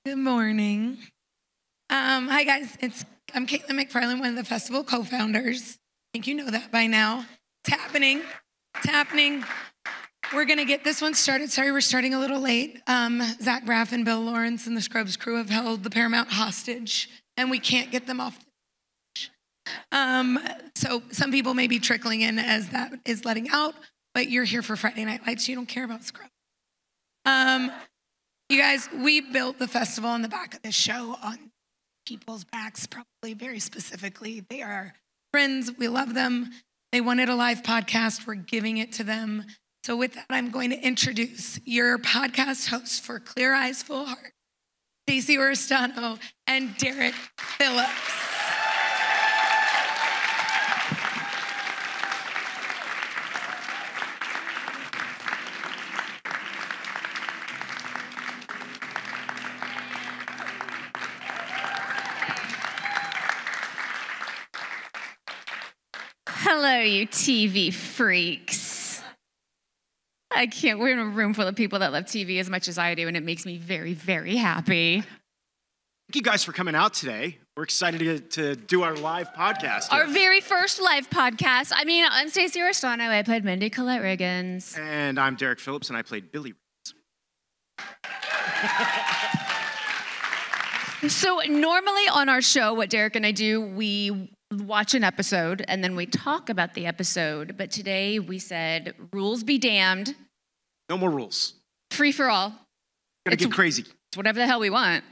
Good morning. Hi guys, I'm Caitlin McFarland, one of the festival co-founders. I think you know that by now. It's happening. It's happening. We're gonna get this one started. Sorry, we're starting a little late. Zach Braff and Bill Lawrence and the Scrubs crew have held the Paramount hostage, and we can't get them off the stage. So some people may be trickling in as that is letting out, but you're here for Friday Night Lights. You don't care about Scrubs. You guys, we built the festival on the back of this show on people's backs, probably very specifically. They are our friends. We love them. They wanted a live podcast. We're giving it to them. So with that, I'm going to introduce your podcast hosts for Clear Eyes, Full Heart, Stacey Oristano and Derek Phillips. Hello, you TV freaks. We're in a room full of people that love TV as much as I do, and it makes me very, very happy. Thank you guys for coming out today. We're excited to do our live podcast. Our very first live podcast. I'm Stacey Oristano. I played Mindy Colette Riggins. And I'm Derek Phillips, and I played Billy Riggins. So normally on our show, what Derek and I do, we watch an episode and then we talk about the episode. But today we said, rules be damned. No more rules. Free for all. Gonna get crazy. It's whatever the hell we want.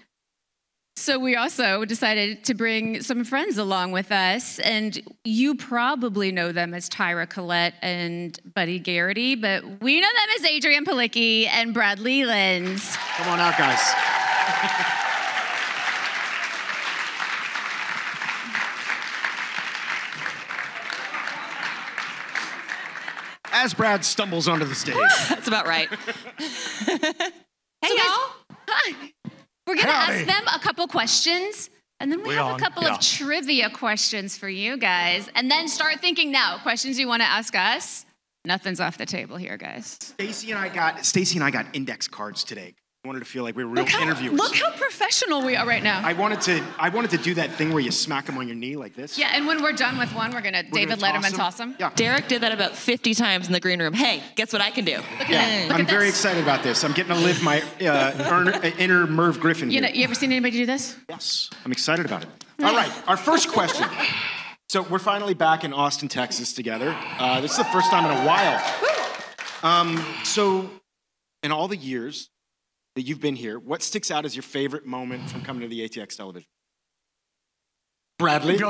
So we also decided to bring some friends along with us. And you probably know them as Tyra Collette and Buddy Garrity, but we know them as Adrian Palicki and Brad Leland. Come on out, guys. As Brad stumbles onto the stage. That's about right. Hey, y'all. Hi. We're going to ask them a couple questions, and then we have a couple of trivia questions for you guys. And then start thinking now, questions you want to ask us. Nothing's off the table here, guys. Stacey and I got index cards today. I wanted to feel like we were real interviewers. Look how professional we are right now. I wanted to do that thing where you smack them on your knee like this. Yeah, and when we're done with one, we're gonna David Letterman toss him. Yeah. Derek did that about 50 times in the green room. Hey, guess what I can do? Yeah, I'm very excited about this. I'm getting to live my inner Merv Griffin here. You ever seen anybody do this? Yes, I'm excited about it. All right, our first question. So we're finally back in Austin, Texas together. This is the first time in a while. So in all the years that you've been here, what sticks out as your favorite moment from coming to the ATX television? Bradley?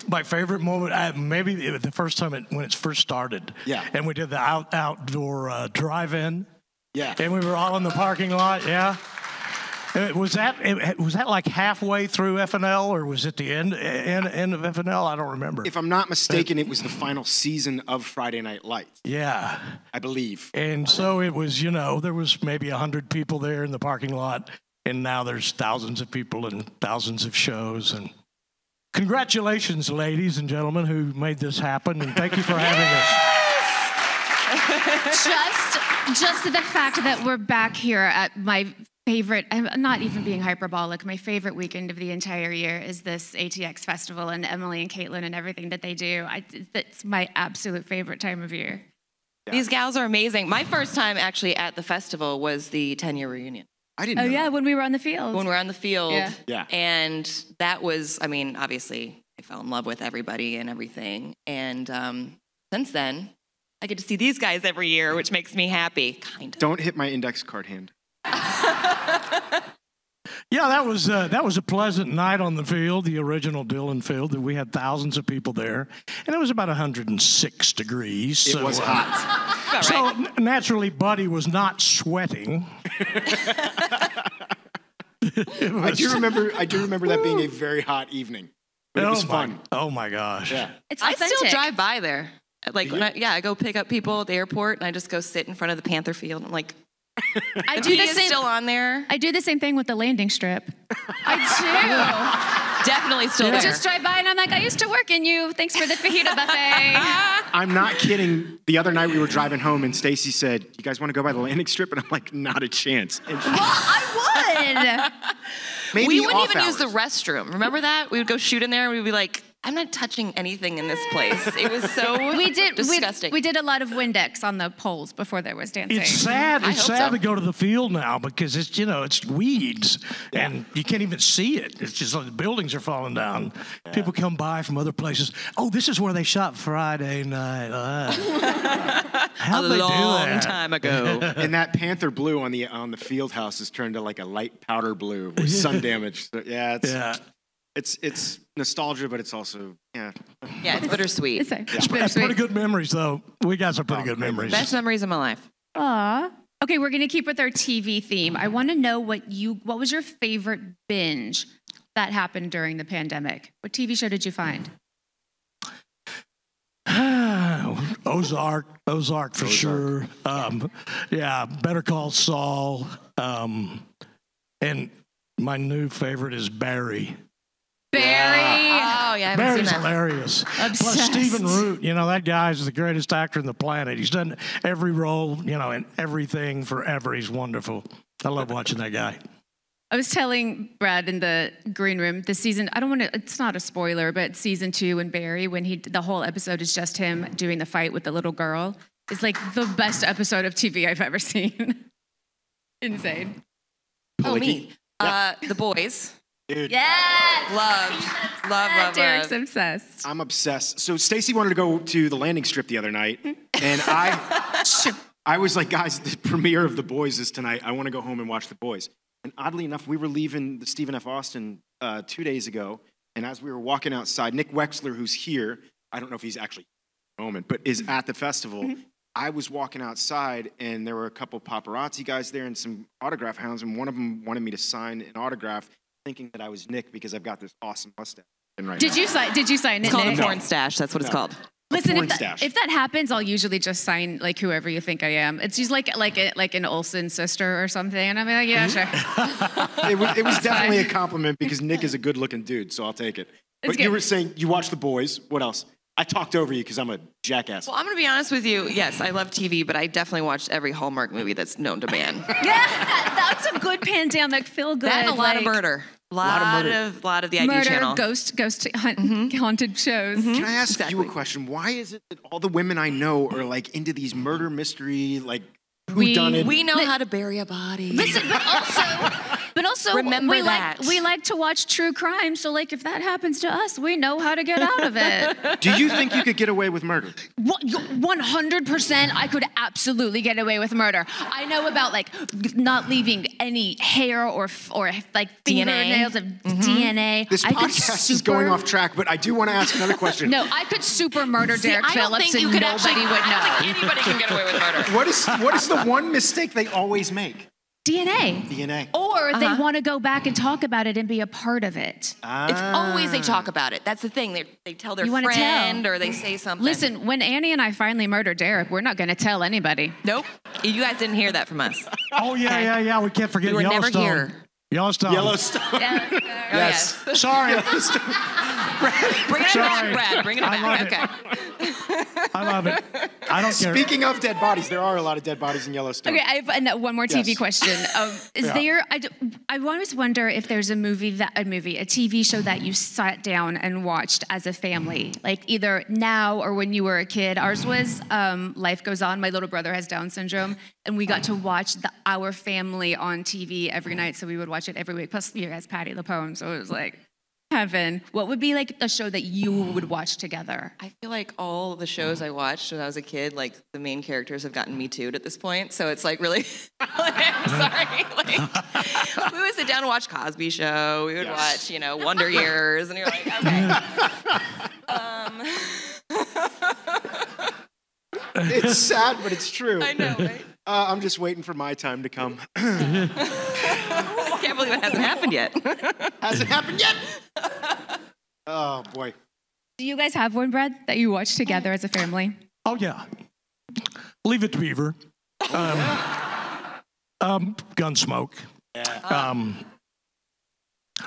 My favorite moment, maybe the first time when it first started. Yeah. And we did the outdoor drive-in. Yeah. And we were all in the parking lot, yeah. Was that like halfway through FNL, or was it the end of FNL? I don't remember. If I'm not mistaken, it was the final season of Friday Night Lights. Yeah. I believe. And so it was, there was maybe 100 people there in the parking lot, and now there's thousands of people and thousands of shows. And congratulations, ladies and gentlemen, who made this happen, and thank you for having us. Just the fact that we're back here at my favorite, I'm not even being hyperbolic, my favorite weekend of the entire year is this ATX festival, and Emily and Caitlin and everything that they do. That's my absolute favorite time of year. Yeah. These gals are amazing. My first time actually at the festival was the 10-year reunion. I didn't know. Oh, yeah, when we were on the field. When we were on the field. Yeah. And that was, obviously, I fell in love with everybody and everything. And since then, I get to see these guys every year, which makes me happy, kind of. Don't hit my index card hand. Yeah, that was a pleasant night on the field, the original Dillon Field. That we had thousands of people there, and it was about 106 degrees. It was hot. So naturally, Buddy was not sweating. I do remember that being a very hot evening. But it was fun. Oh my gosh! Yeah, it's I authentic. still drive by there. Like I go pick up people at the airport, and I just go sit in front of the Panther Field. I'm like, I do the same. Still on there. I do the same thing with the landing strip. I do. Definitely still there. Just drive by and I'm like, I used to work in you. Thanks for the fajita buffet. I'm not kidding. The other night we were driving home and Stacey said, "You guys want to go by the landing strip?" And I'm like, "Not a chance." And well, I would. Maybe we wouldn't off even use the hours. restroom. Remember that? We would go shoot in there and we'd be like, I'm not touching anything in this place. It was so disgusting. We did a lot of Windex on the poles before there was dancing. It's sad. I It's hope sad so. to go to the field now because it's it's weeds and you can't even see it. It's just like the buildings are falling down. People come by from other places. Oh, this is where they shot Friday night. How'd they do long that? time ago. And that panther blue on the field house is turned to like a light powder blue with sun damage. So, it's nostalgia, but it's also Yeah, it's bittersweet. It's It's pretty good memories, though. We got some pretty good memories. Best memories of my life. Aw. Okay, we're gonna keep with our TV theme. I want to know what was your favorite binge that happened during the pandemic? What TV show did you find? Ozark for sure. Better Call Saul. And my new favorite is Barry. Barry. Oh, yeah, I haven't Barry's seen that. hilarious. Plus Obsessed. Stephen Root, that guy's the greatest actor on the planet. He's done every role, and everything forever. He's wonderful. I love watching that guy. I was telling Brad in the green room this season, I don't want to, it's not a spoiler, but season 2 and Barry, when the whole episode is just him doing the fight with the little girl, is like the best episode of TV I've ever seen. Insane. Oh, Palicki. me. The Boys. Dude, Yes! Love. Derek's obsessed. I'm obsessed. So Stacy wanted to go to the landing strip the other night, and I was like, guys, the premiere of The Boys is tonight. I want to go home and watch The Boys. And oddly enough, we were leaving the Stephen F. Austin 2 days ago, and as we were walking outside, Nick Wexler, who's here, I don't know if he's actually at the moment, but is at the festival. I was walking outside, and there were a couple paparazzi guys there and some autograph hounds, and one of them wanted me to sign an autograph, thinking that I was Nick because I've got this awesome mustache. Did you sign it, It's called Nick? a porn stash. That's what it's called. Listen, porn if stash. that happens, I'll usually just sign like whoever you think I am. It's just like an Olsen sister or something, and I'm like, yeah, sure. It was definitely a compliment because Nick is a good-looking dude, so I'll take it. But good. you were saying you watched The Boys. What else? I talked over you because I'm a jackass. Well, I'm going to be honest with you. Yes, I love TV, but I definitely watched every Hallmark movie that's known to man. Yeah, that's a good pandemic feel good. That and a lot of murder. Lot of the ID Murder, channel. ghost haunted shows. Can I ask you Exactly. a question? Why is it that all the women I know are like into these murder mystery, like We- whodunit? We know how to bury a body. Listen, but also, Remember we that. we like to watch true crime. So, like, if that happens to us, we know how to get out of it. Do you think you could get away with murder? 100%, I could absolutely get away with murder. I know about like not leaving any hair or like fingernails of DNA. This I could podcast is going off track, but I do want to ask another question. No, I could super murder Derek I don't Phillips think you and could nobody actually, would I know. don't think anybody can get away with murder. What is the one mistake they always make? DNA. DNA. Or they want to go back and talk about it and be a part of it. It's always they talk about it. That's the thing. They tell their You wanna friend tell. or they say something. Listen, when Annie and I finally murder Derek, we're not going to tell anybody. Nope. You guys didn't hear that from us. Oh, yeah. We can't forget We were never Yellowstone. here. Yellowstone. Yellowstone. Yes. Sorry. Bring it Sorry. back, Brad. Bring it I love back. it. Okay. I love it. I don't care. Speaking of dead bodies, there are a lot of dead bodies in Yellowstone. Okay, I have one more TV Yes. question. I always wonder if there's a TV show that you sat down and watched as a family, like either now or when you were a kid. Ours was Life Goes On. My little brother has Down syndrome, and we got to watch our family on TV every night, so we would watch it every week. Plus, you guys, Patti LuPone, so it was like heaven. What would be like a show that you would watch together? I feel like all the shows I watched when I was a kid, like the main characters have gotten me too'd at this point. So it's like really, I'm sorry. Like, we would sit down and watch Cosby Show. We would watch, Wonder Years, and you're like, okay. It's sad, but it's true. I know, right? I'm just waiting for my time to come. I can't believe it hasn't happened yet. Hasn't happened yet. Oh boy. Do you guys have one, Brad, that you watch together as a family? Oh, yeah. Leave It to Beaver. Gunsmoke.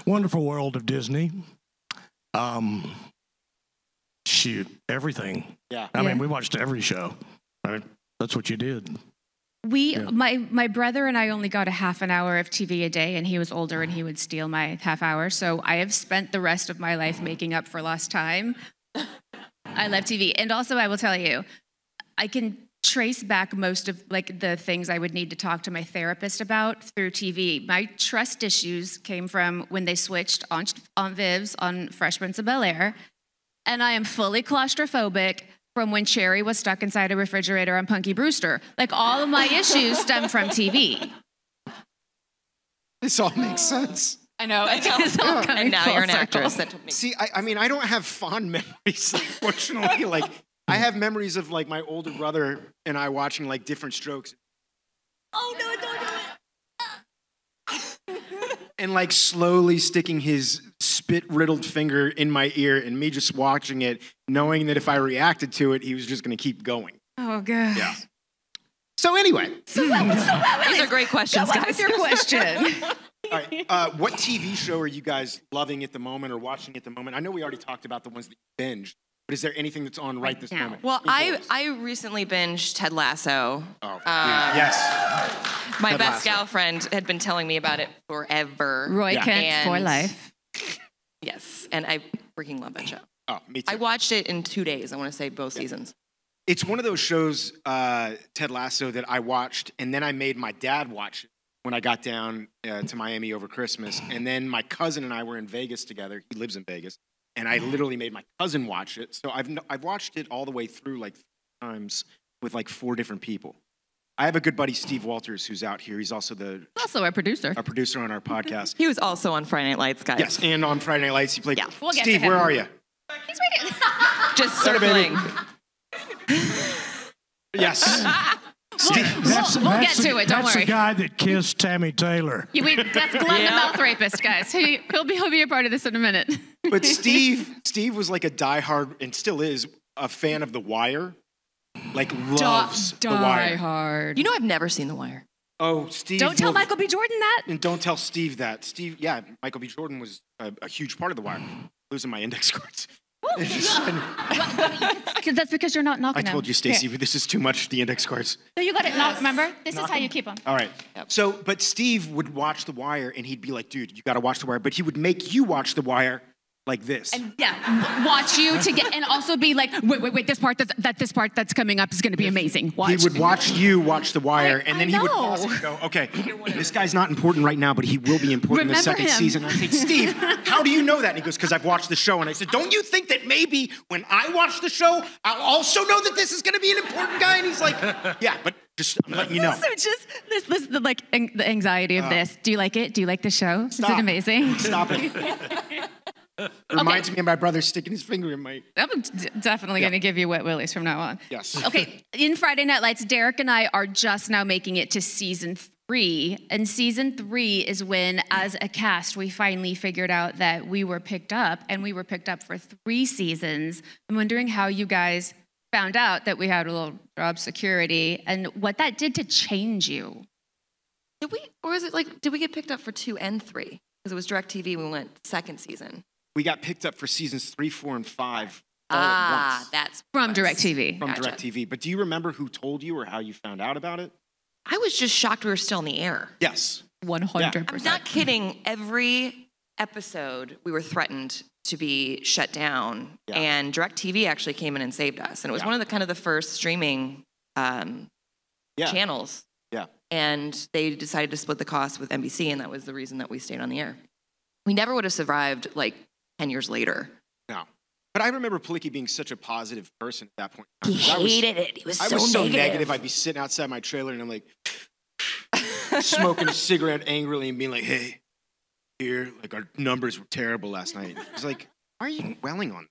Wonderful World of Disney. Shoot, everything. Yeah. I mean, we watched every show. I mean, that's what you did. My brother and I only got a half an hour of TV a day, and he was older and he would steal my half hour. So I have spent the rest of my life making up for lost time. I love TV. And also, I will tell you, I can trace back most of like the things I would need to talk to my therapist about through TV. My trust issues came from when they switched on Viv's on Fresh Prince of Bel-Air. And I am fully claustrophobic from when Cherry was stuck inside a refrigerator on Punky Brewster. Like, all of my issues stem from TV. This all makes sense. I know. It's all coming And now full you're an circle. actress. That makes See, I mean, I don't have fond memories, unfortunately. Like, I have memories of, like, my older brother and I watching, like, Different Strokes. Oh, no, don't do it. And, like, slowly sticking his spit-riddled finger in my ear and me just watching it, knowing that if I reacted to it, he was just going to keep going. Oh, God. Yeah. So anyway. These are great questions, Go on guys. with your question. All right. What TV show are you guys loving at the moment or watching at the moment? I know we already talked about the ones that you binged, but is there anything that's on right this now. moment? Well, Nicole's. I recently binged Ted Lasso. Oh, yes. My Ted best Lasso. gal friend had been telling me about it forever. Roy Yeah. Kent for And- life. Yes, and I freaking love that show. Oh, me too. I watched it in 2 days. I want to say both seasons. It's one of those shows, Ted Lasso, that I watched, and then I made my dad watch it when I got down to Miami over Christmas. And then my cousin and I were in Vegas together. He lives in Vegas. And I literally made my cousin watch it. So I've watched it all the way through like 3 times with like 4 different people. I have a good buddy, Steve Walters, who's out here. He's also Also a producer. a producer on our podcast. He was also on Friday Night Lights, guys. Yes, and on Friday Night Lights, he played. Yeah, we'll get to Steve, him. where are you? He's right here. Just Sorry, baby. circling. Yes. Steve. We'll get to it, don't That's worry. the guy that kissed Tammy Taylor. That's Glenn the mouth rapist, guys. He'll be a part of this in a minute. But Steve was like a diehard, and still is, a fan of The Wire. Like, loves The Wire. hard. You know, I've never seen The Wire. Oh, Steve. Don't tell will- Michael B. Jordan that. And don't tell Steve that. Steve, yeah, Michael B. Jordan was a huge part of The Wire. Losing my index cards. That's because you're not I knocking told them. you, Stacey, this is too much, the index cards. So you got it knocked, remember? This is how you keep them. All right. So, but Steve would watch The Wire, and he'd be like, dude, you got to watch The Wire. But he would make you watch The Wire like this. Yeah, watch you to get, and also be like, wait, this part that's coming up is going to be amazing. Watch. He would watch you watch The Wire, and then he would know. pause and go, okay, this guy's not important right now, but he will be important in the Remember second him. season. And I said, Steve, how do you know that? And he goes, because I've watched the show. And I said, don't you think that maybe when I watch the show, I'll also know that this is going to be an important guy? And he's like, yeah, but just I'm letting you know. So just this the the anxiety of this. Do you like it? Do you like the show? Is Stop. it amazing? Stop it. Reminds me of my brother sticking his finger in my... I'm definitely going to give you wet willies from now on. Yes. Okay, in Friday Night Lights, Derek and I are just now making it to season 3. And season 3 is when, as a cast, we finally figured out that we were picked up, and we were picked up for 3 seasons. I'm wondering how you guys found out that we had a little job security and what that did to change you. Did we, or is it like, did we get picked up for 2 and 3? Because it was DirecTV, we went second season. We got picked up for seasons 3, 4, and 5 all at once That's From what it was. DirecTV. from Gotcha. DirecTV. But do you remember who told you or how you found out about it? I was just shocked we were still in the air. Yes. 100%. I'm not kidding. Every episode, we were threatened to be shut down, Yeah. and DirecTV actually came in and saved us. And it was Yeah. one of the kind of the first streaming channels. Yeah. And they decided to split the cost with NBC, and that was the reason that we stayed on the air. We never would have survived like 10 years later. No. But I remember Palicki being such a positive person at that point. He 'Cause I was- hated it. He was I so was so negative. negative. I'd be sitting outside my trailer and I'm like smoking a cigarette angrily and being like, hey, here, like our numbers were terrible last night. It's like, why are you dwelling on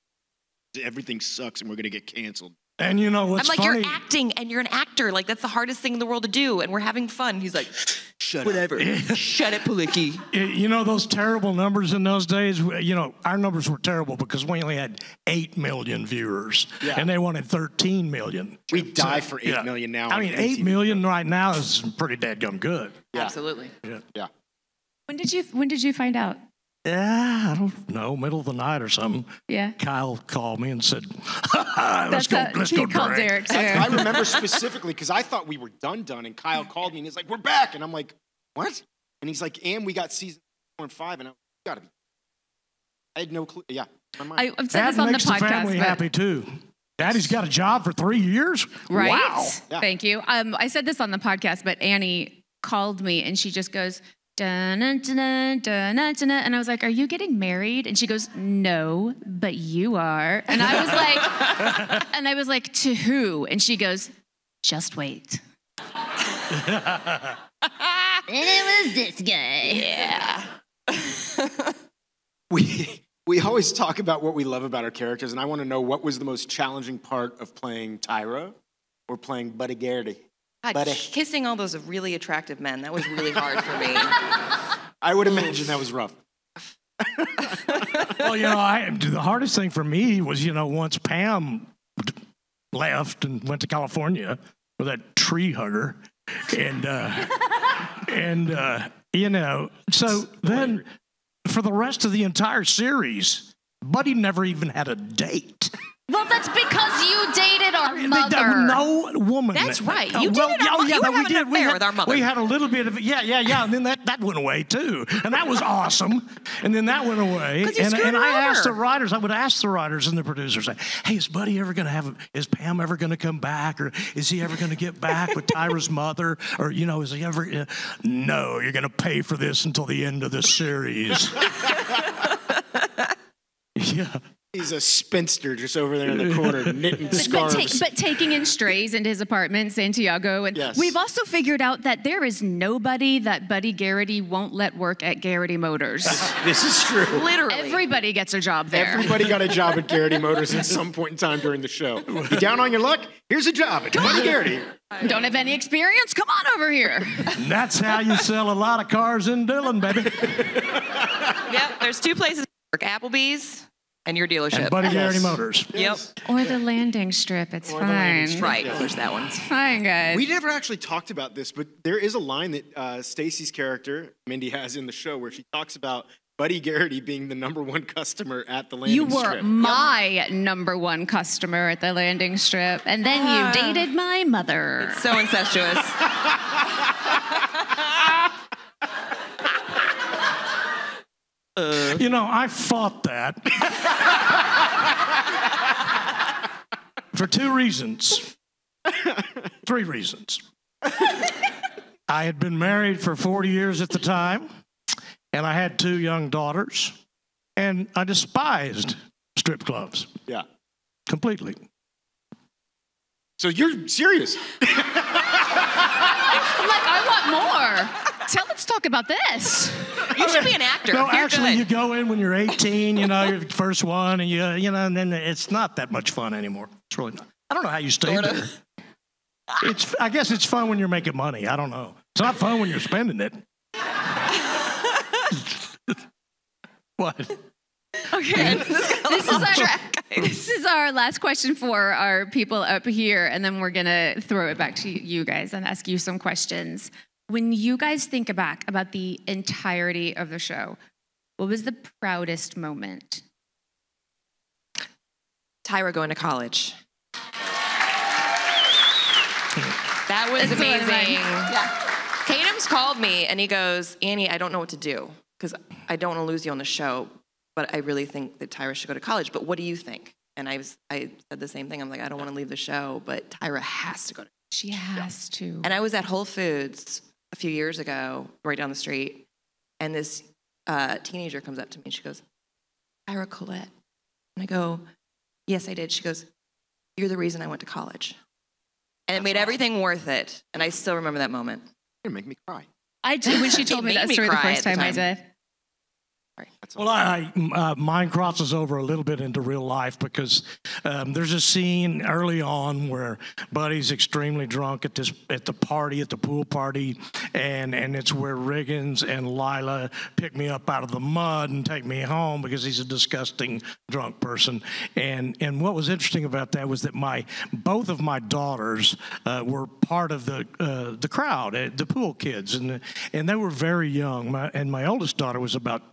this? Everything sucks and we're going to get canceled. And you know what's I'm like, funny? you're acting and you're an actor. Like, that's the hardest thing in the world to do. And we're having fun. He's like, Shut whatever. Shut it, Palicki. You know those terrible numbers in those days? You know, our numbers were terrible because we only had 8 million viewers, Yeah. and they wanted 13 million. We die for 8 Yeah. million now. I on mean, pay 8 TV. million right now is pretty dadgum good. Yeah. Absolutely. Yeah. When did you find out? I don't know, middle of the night or something. Yeah. Kyle called me and said, let's go He called drink. Derek too. I remember specifically because I thought we were done, and Kyle called me and he's like, "We're back," and I'm like, "What?" And he's like, "And we got season 4 and 5," and I gotta be. I had no clue. Yeah, my mind. I've said That this on the makes the podcast, family but happy too. Daddy's got a job for 3 years. right? Wow. Yeah. Thank you. I said this on the podcast, but Annie called me and she just goes, dun, dun, dun, dun, dun, dun, and I was like, "Are you getting married?" And she goes, "No, but you are." And I was like, "To who?" And she goes, "Just wait." And it was this guy. Yeah. We always talk about what we love about our characters, and I want to know what was the most challenging part of playing Tyra or playing Buddy Garrity. God, Buddy. kissing all those really attractive men, that was really hard for me. I would imagine that was rough. Well, the hardest thing for me was, once Pam left and went to California with that tree hugger, so then for the rest of the entire series, Buddy never even had a date. Well, that's because you dated our mother. No woman. That's right. You dated our mother. You were having an affair with our mother. We had a little bit of and then that went away too, and that was awesome. And then that went away. 'Cause you And screwed I her asked the over. writers. I would ask the writers and the producers, "Hey, is Buddy ever going to have? Is Pam ever going to come back, or is he ever going to get back with Tyra's mother, or is he ever? No, you're going to pay for this until the end of the series." Yeah. He's a spinster just over there in the corner knitting scarves. But taking in strays into his apartment in Santiago. And Yes. we've also figured out that there is nobody that Buddy Garrity won't let work at Garrity Motors. This is true. Literally. Everybody gets a job there. Everybody got a job at Garrity Motors at some point in time during the show. You down on your luck? Here's a job at Buddy Garrity. Don't have any experience? Come on over here. And that's how you sell a lot of cars in Dillon, baby. Yep, there's 2 places to work, Applebee's and your dealership. And Buddy Yes. Garrity Motors. Yep. Or the landing strip. It's Or the landing fine. strip. Right, Yeah. there's that one. It's fine, guys. We never actually talked about this, but there is a line that Stacy's character, Mindy, has in the show where she talks about Buddy Garrity being the #1 customer at the landing You were strip. my #1 customer at the landing strip, and then you dated my mother. So incestuous. I fought that for 2 reasons. 3 reasons. I had been married for 40 years at the time, and I had 2 young daughters, and I despised strip clubs Yeah. completely. So you're serious? I'm like, I want more. Let's talk about this. You should be an actor. No, You're actually, good. you go in when you're 18, you're the first one, and and then it's not that much fun anymore. It's really not. I don't know how you stay Sort of. there. I guess it's fun when you're making money. I don't know. It's not fun when you're spending it. What? Okay. This is our last question for our people up here, and then we're gonna throw it back to you guys and ask you some questions. When you guys think back about the entirety of the show, what was the proudest moment? Tyra going to college. That was That's what I amazing. meant. Kadam's called me and he goes, "Annie, I don't know what to do because I don't want to lose you on the show, but I really think that Tyra should go to college. But what do you think?" And I said the same thing. I'm like, I don't want to leave the show, but Tyra has to go to college. She has to. And I was at Whole Foods a few years ago, right down the street, and this teenager comes up to me and she goes, "Tyra Collette." And I go, "Yes, I did." She goes, "You're the reason I went to college." And it made everything worth it. And I still remember that moment. You're gonna make me cry. I did when she told me It made that me story the cry first at the time I time. did. Well, mine crosses over a little bit into real life because there's a scene early on where Buddy's extremely drunk at the pool party, and it's where Riggins and Lila pick me up out of the mud and take me home because he's a disgusting drunk person. And what was interesting about that was that both of my daughters were part of the crowd, the pool kids, and they were very young. My oldest daughter was about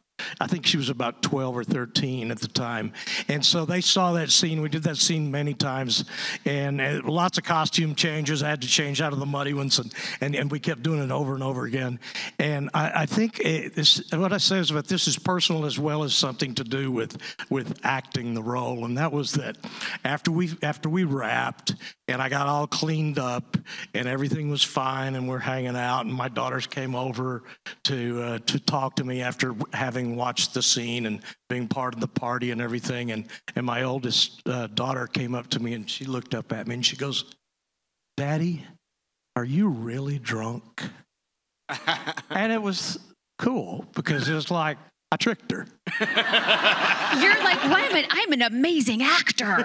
I think she was about 12 or 13 at the time. And so they saw that scene. We did that scene many times, and lots of costume changes. I had to change out of the muddy ones, and we kept doing it over and over again. And I think what I say is about this is personal as well as something to do with acting the role. And that was that after we wrapped and I got all cleaned up and everything was fine and we're hanging out, and my daughters came over to talk to me after having watched the scene and being part of the party and everything. And my oldest daughter came up to me and she looked up at me and she goes, "Daddy, are you really drunk?" And it was cool because it was like, I tricked her. You're like, I'm an amazing actor.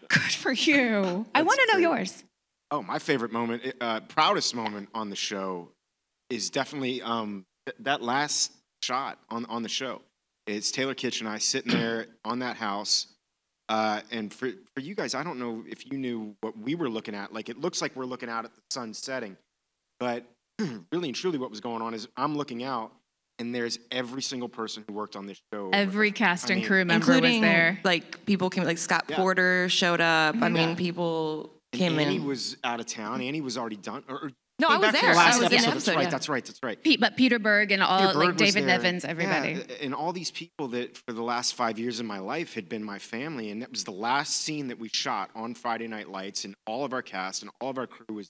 Good for you. I want to know yours. Oh, my favorite moment, proudest moment on the show is definitely that last shot on the show. It's Taylor Kitsch and I sitting there on that house. And for you guys, I don't know if you knew what we were looking at. Like, it looks like we're looking out at the sun setting. But really and truly what was going on is I'm looking out, and there's every single person who worked on this show. Every cast and crew member including, was there. Like, people came, like Scott Porter showed up. I mean, people came in. Annie was out of town. Annie was already done. No, I was back there. For the last I was in episode. the episode, That's right. That's right. But Peter Berg and all, Peter Berg like David was there. Nevins, everybody. Yeah, and all these people that for the last 5 years of my life had been my family. And that was the last scene that we shot on Friday Night Lights, and all of our cast and all of our crew was.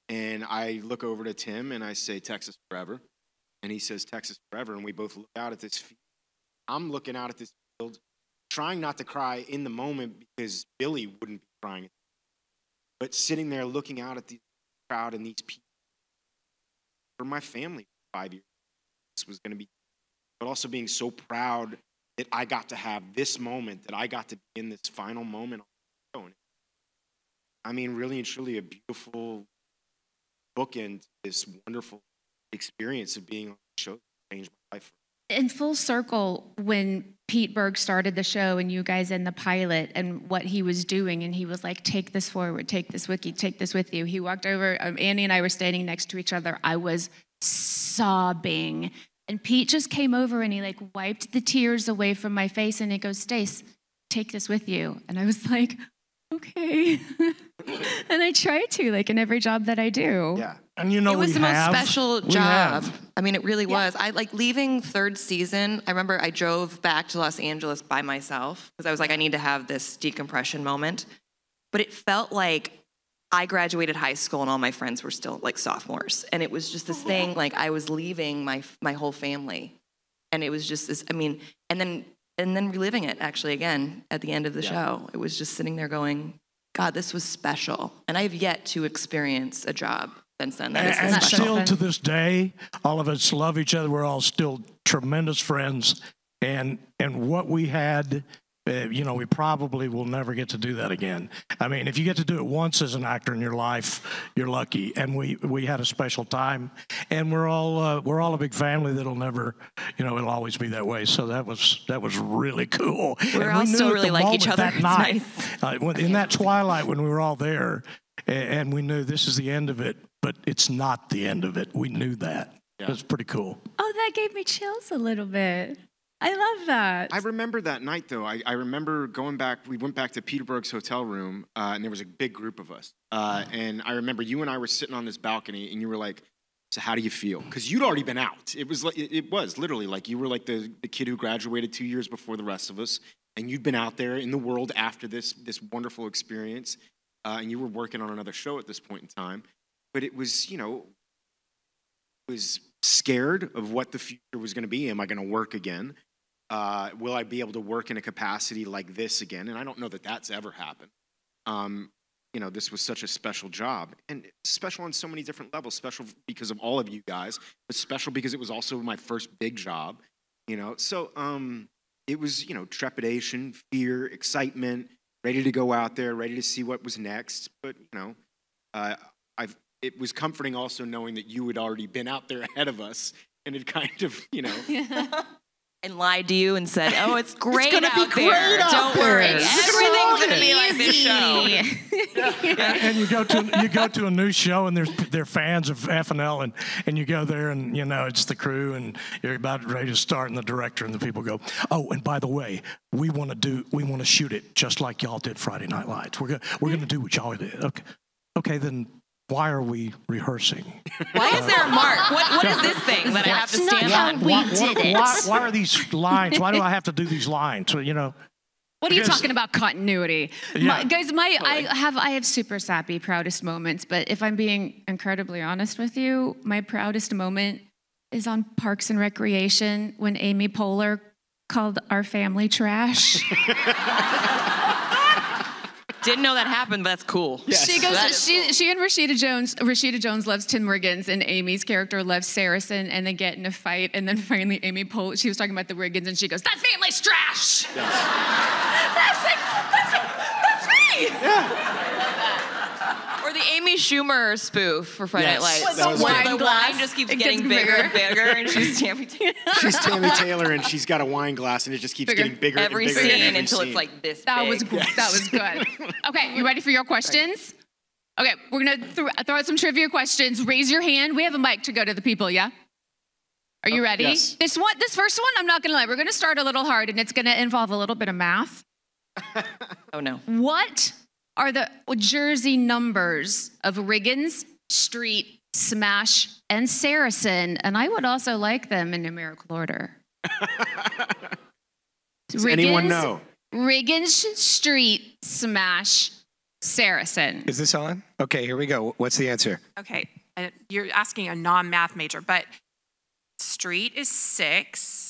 And I look over to Tim and I say, "Texas forever." And he says, "Texas forever." And we both look out at this field. I'm looking out at this field, trying not to cry in the moment because Billy wouldn't be crying. But sitting there looking out at the crowd and these people. For my family for 5 years, this was going to be, but also being so proud that I got to have this moment, that I got to be in this final moment on the show. I mean, really and truly a beautiful bookend to this wonderful experience of being on the show that changed my life. In full circle, when Pete Berg started the show and you guys in the pilot and what he was doing, and he was like, "Take this forward, take this wiki, take this with you." He walked over, Andy and I were standing next to each other. I was sobbing. And Pete just came over and he like wiped the tears away from my face and he goes, "Stace, take this with you." And I was like, okay. And I try to, like in every job that I do. Yeah. And you know, it was the most special job. Have. I mean, it really was. I like leaving third season. I remember I drove back to Los Angeles by myself because I was like, I need to have this decompression moment. But it felt like I graduated high school and all my friends were still like sophomores. And it was just this thing, like I was leaving my whole family. And it was just this, I mean, and then reliving it actually again at the end of the show. It was just sitting there going, God, this was special. And I've yet to experience a job since then. And still to this day, all of us love each other. We're all still tremendous friends. And what we had, we probably will never get to do that again. I mean, if you get to do it once as an actor in your life, you're lucky. And we had a special time. And we're all a big family that'll never, it'll always be that way. So that was really cool. We're all still really like each other. That night, nice. In that twilight when we were all there, and we knew this is the end of it, but it's not the end of it. We knew that. Yeah. It was pretty cool. Oh, that gave me chills a little bit. I love that. I remember that night, though. I remember going back. We went back to Peter Berg's hotel room, and there was a big group of us. And I remember you and I were sitting on this balcony, and you were like, "So how do you feel?" Because you'd already been out. It was literally like you were like the kid who graduated 2 years before the rest of us, and you'd been out there in the world after this wonderful experience, and you were working on another show at this point in time. But it was, was scared of what the future was going to be. Am I going to work again? Will I be able to work in a capacity like this again? And I don't know that that's ever happened. This was such a special job, and special on so many different levels. Special because of all of you guys, but special because it was also my first big job. So it was trepidation, fear, excitement, ready to go out there, ready to see what was next. But it was comforting also knowing that you had already been out there ahead of us, and it kind of and lied to you and said, "Oh, it's great it's out be there. Great out Don't there. worry, It's everything's gonna be like this show." And you go to a new show, and they're fans of FNL, and you go there, and it's the crew, and you're about ready to start, and the director and the people go, oh, and by the way, we want to shoot it just like y'all did Friday Night Lights. We're gonna do what y'all did. Okay, then. Why are we rehearsing? Why is there a mark? What is this thing that I have to stand on? Why are these lines? Why do I have to do these lines? What are you talking about continuity? Yeah. Guys, I have super sappy proudest moments, but if I'm being incredibly honest with you, my proudest moment is on Parks and Recreation when Amy Poehler called our family trash. Didn't know that happened, but that's cool. Yes. She goes. She and Rashida Jones loves Tim Riggins, and Amy's character loves Saracen, and they get in a fight. And then finally, Amy Poehler. She was talking about the Riggins, and she goes, "That family's trash." Yes. That's me. Yeah. Or the Amy Schumer spoof for Friday Night Yes, Lights. that was Where good. the wine just keeps getting bigger and bigger, and she's Tammy Taylor. She's Tammy Taylor, and she's got a wine glass, and it just keeps getting bigger Every and bigger. scene every until scene. it's like this That big. was good. Okay, you ready for your questions? Okay, we're gonna throw out some trivia questions. Raise your hand. We have a mic to go to the people. Yeah. Are you ready? Yes. This first one, I'm not gonna lie. We're gonna start a little hard, and it's gonna involve a little bit of math. Oh no. What are the jersey numbers of Riggins, Street, Smash, and Saracen? And I would also like them in numerical order. Does anyone know? Riggins, Street, Smash, Saracen. Is this on? Okay, here we go. What's the answer? Okay, you're asking a non-math major, but Street is 6.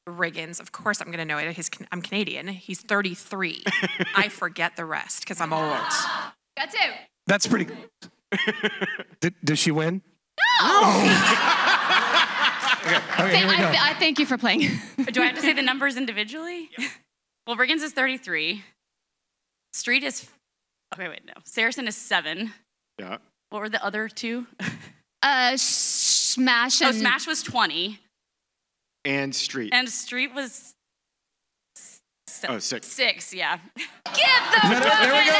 Riggins, of course I'm going to know it. I'm Canadian. He's 33. I forget the rest because I'm old. Got two. That's pretty. Does she win? No! Okay, here we go. I thank you for playing. Do I have to say the numbers individually? Yeah. Well, Riggins is 33. Street is, wait, no. Saracen is 7. Yeah. What were the other two? Smash and... Smash was 20. And Street. And Street was... 6. 6, yeah. Give them There we go.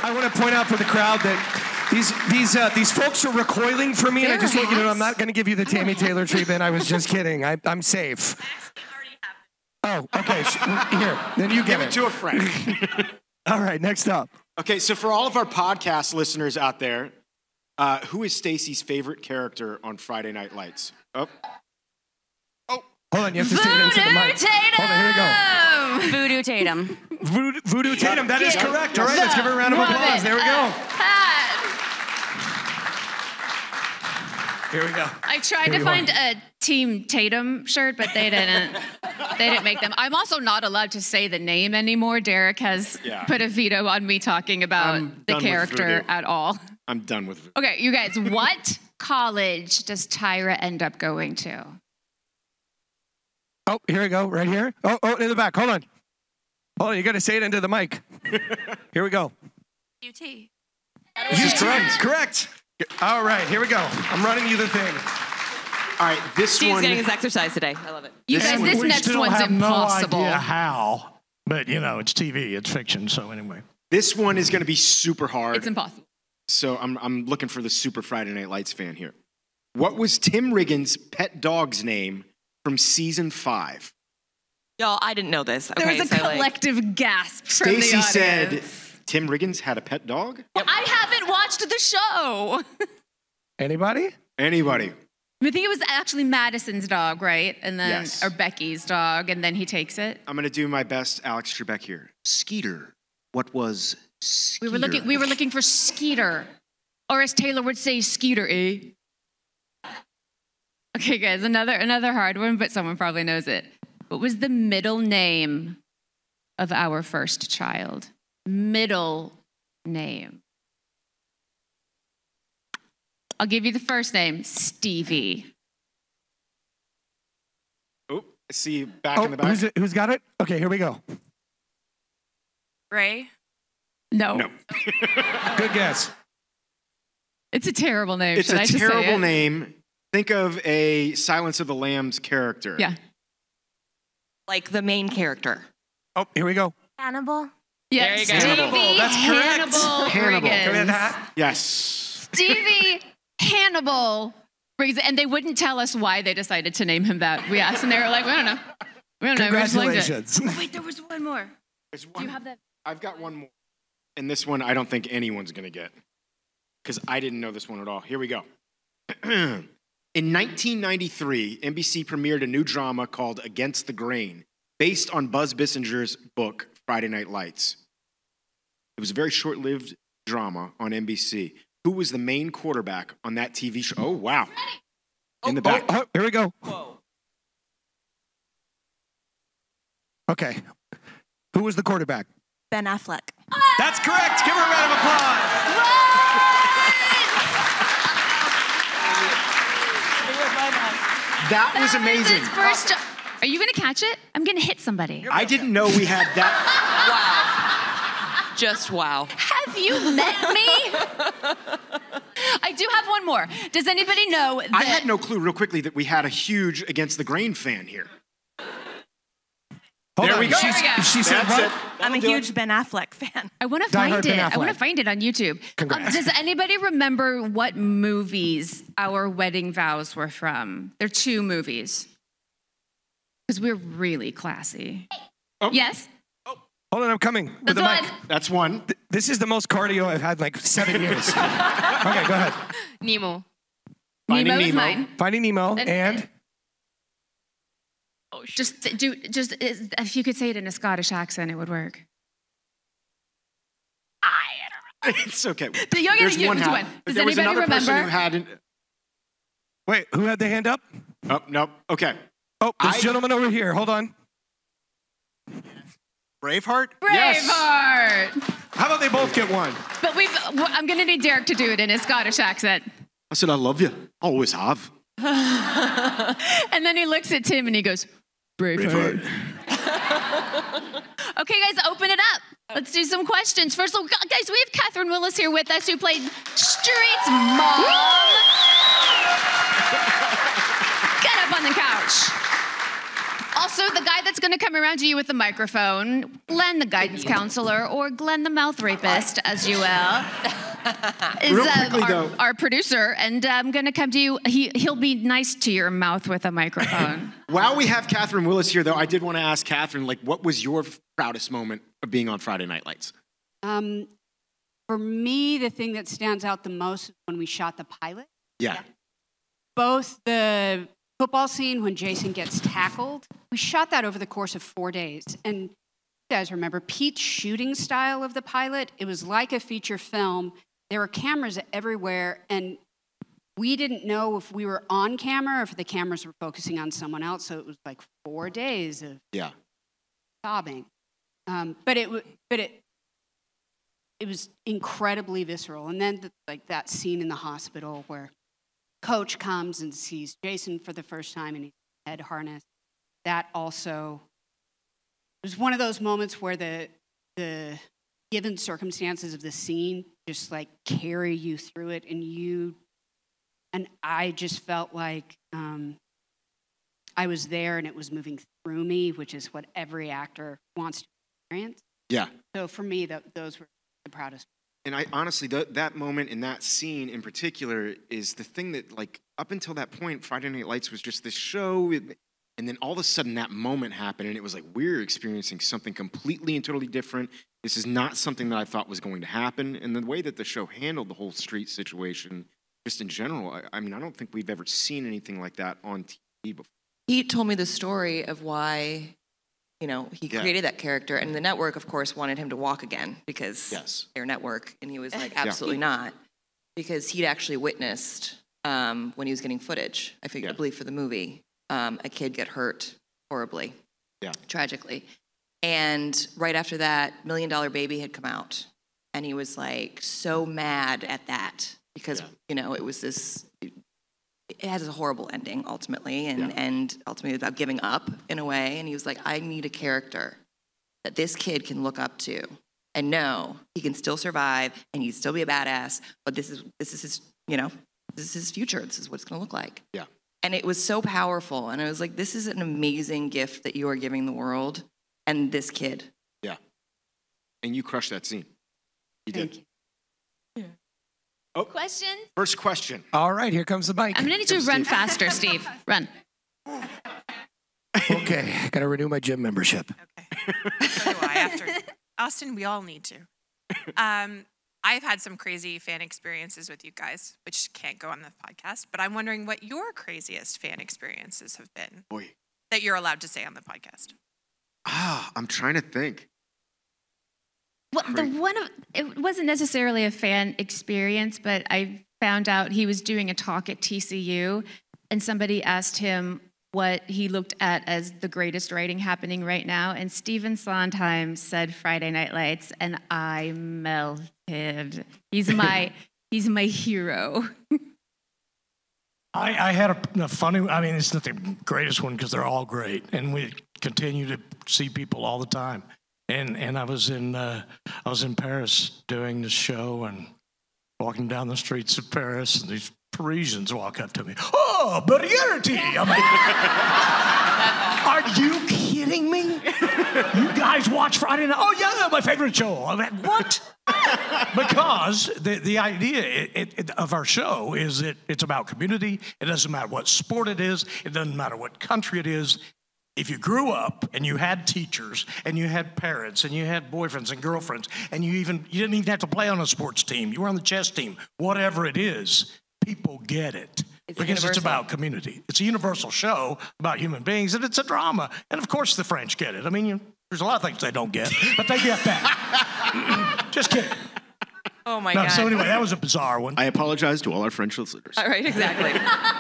I want to point out for the crowd that these folks are recoiling from me, and I just want you to know I'm not going to give you the Tammy Taylor treatment. I was just kidding. I'm safe. Oh, okay. Here, then you Give it to a friend. All right, next up. Okay, so for all of our podcast listeners out there, who is Stacy's favorite character on Friday Night Lights? Oh. Hold on, you have to say it into the mic. Tatum! Hold on, here we go. Voodoo Tatum. Voodoo Tatum, that is correct. All right, let's give her a round of applause. There we go. Here we go. I tried to find a Team Tatum shirt, but they didn't make them. I'm also not allowed to say the name anymore. Derek has put a veto on me talking about the character at all. I'm done with it. Okay, you guys, what college does Tyra end up going to? Oh, here we go, right here. Oh, in the back. Hold on, you got to say it into the mic. Here we go. UT. This is correct. All right, here we go. I'm running you the thing. All right, this Steve's one. getting his exercise today. I love it. You guys, this We next still one's have impossible. No idea how, but it's TV, it's fiction. So anyway, This one is going to be super hard. It's impossible. So I'm looking for the super Friday Night Lights fan here. What was Tim Riggins' pet dog's name from season 5? Y'all, I didn't know this. There Okay, was a so collective gasp from the Stacy audience. said Tim Riggins had a pet dog? I haven't watched the show. Anybody? Anybody? I think it was actually Madison's dog, right? And then, Yes. or Becky's dog, and then he takes it. I'm going to do my best Alex Trebek here. Skeeter. What was Skeeter? We were looking for Skeeter, or as Taylor would say, Skeeter, eh? Okay, guys, another hard one, but someone probably knows it. What was the middle name of our first child? Middle name. I'll give you the first name, Stevie. Oh, I see you back in the back. Who's got it? Okay, here we go. Ray. No. Good guess. It's a terrible name. It's Should I a just say terrible it? name. Think of a Silence of the Lambs character. Yeah. like the main character. Oh, here we go. Hannibal. Yeah, you go. Stevie That's correct. Hannibal Hannibal. Riggins. Can we have that? Yes. Stevie Hannibal Riggins. And they wouldn't tell us why they decided to name him that. We asked, and they were like, we don't know. We don't know. We just liked it. Congratulations. Wait, there was one more. There's Do one. you have that? I've got one more. And this one I don't think anyone's going to get because I didn't know this one at all. Here we go. In 1993, NBC premiered a new drama called Against the Grain, based on Buzz Bissinger's book, Friday Night Lights. It was a very short-lived drama on NBC. Who was the main quarterback on that TV show? Oh, wow. In the back. Oh, here we go. Whoa. Okay. Who was the quarterback? Ben Affleck. That's correct. Give her a round of applause. That was amazing. His first jo- Are you going to catch it? I'm going to hit somebody. I didn't know we had that. Wow. Just wow. Have you met me? I do have one more. Does anybody know that I had no clue, real quickly, that we had a huge Against the Grain fan here. Hold There on. we go. She said That's what? it. I'm a That'll do huge it. Ben Affleck fan. I want to Die Hard find Ben it. I want to Affleck. find it on YouTube. Congrats. Does anybody remember what movies our wedding vows were from? They're 2 movies. Because we're really classy. Oh. Yes? Hold on, I'm coming. With That's the one. mic. That's one. This is the most cardio I've had in like 7 years. Okay, go ahead. Nemo. Finding Nemo is Nemo. mine. Finding Nemo and Just if you could say it in a Scottish accent, it would work. It's okay. You're There's gonna one use hat. one. Does There was anybody another person remember? who hadn't. wait, who had the hand up? Oh, no. Okay. Oh, this I- gentleman over here. Hold on. Braveheart? Yes. Braveheart. How about they both get one? But I'm going to need Derek to do it in his Scottish accent. I said, I love you. Always have. And then he looks at Tim and he goes, Braveheart. Okay, guys, open it up. Let's do some questions. First of all, guys, we have Catherine Willis here with us who played Street's mom. Get up on the couch. Also, the guy that's going to come around to you with the microphone, Glenn the guidance counselor, or Glenn the mouth rapist, as you will, is Real quickly, though. our producer, and I'm going to come to you. He'll be nice to your mouth with a microphone. While we have Catherine Willis here, though, I did want to ask Catherine, like, what was your proudest moment of being on Friday Night Lights? For me, the thing that stands out the most is when we shot the pilot. Yeah. Both the football scene when Jason gets tackled, we shot that over the course of 4 days. And you guys remember Pete's shooting style of the pilot? It was like a feature film. There were cameras everywhere, and we didn't know if we were on camera or if the cameras were focusing on someone else. So it was like 4 days of sobbing. But it was incredibly visceral. And then like that scene in the hospital where Coach comes and sees Jason for the first time and he's head harness. That also was one of those moments where the given circumstances of the scene just like carry you through it, and I just felt like I was there and it was moving through me, which is what every actor wants to experience. Yeah. So for me, those were the proudest. And I honestly, that moment in that scene in particular is the thing that, like, up until that point, Friday Night Lights was just this show. And then all of a sudden that moment happened and it was like, we're experiencing something completely and totally different. This is not something that I thought was going to happen. And the way that the show handled the whole street situation, just in general, I mean, I don't think we've ever seen anything like that on TV before. He told me the story of why, he created that character. And the network, of course, wanted him to walk again because their network. And he was like, absolutely not. Because he'd actually witnessed when he was getting footage, I believe for the movie, a kid get hurt horribly, tragically. And right after that, $1 Million Baby had come out. And he was like so mad at that because, it was this... It has a horrible ending, ultimately, and ultimately about giving up in a way. And he was like, I need a character that this kid can look up to and know he can still survive and he can still be a badass, but this is his, this is his future. This is what it's going to look like. Yeah. And it was so powerful. And I was like, this is an amazing gift that you are giving the world and this kid. Yeah. and you crushed that scene. You did. Thank you. Oh, Question? first question. All right, here comes the mic. I'm gonna need you to run faster, Steve. Run. Okay, I gotta renew my gym membership. Okay. So do I after. Austin, we all need to. I've had some crazy fan experiences with you guys, which can't go on the podcast, but I'm wondering what your craziest fan experiences have been Boy. that you're allowed to say on the podcast. I'm trying to think. Well, it wasn't necessarily a fan experience, but I found out he was doing a talk at TCU, and somebody asked him what he looked at as the greatest writing happening right now, and Stephen Sondheim said Friday Night Lights, and I melted. He's my hero. I had a funny, I mean, it's not the greatest one because they're all great, and we continue to see people all the time. And I was in Paris doing the show and walking down the streets of Paris, and these Parisians walk up to me. Oh, Barriere-T! I'm like, are you kidding me? You guys watch Friday Night? Oh yeah, my favorite show. I'm like, what? Because the idea of our show is that it's about community. It doesn't matter what sport it is. It doesn't matter what country it is. If you grew up and you had teachers and you had parents and you had boyfriends and girlfriends and you didn't even have to play on a sports team, you were on the chess team, whatever it is, people get it. Because it's about community. It's a universal show about human beings, and it's a drama. And of course the French get it. I mean, there's a lot of things they don't get, but they get that. Just kidding. Oh my God. So anyway, that was a bizarre one. I apologize to all our French listeners. All right, exactly.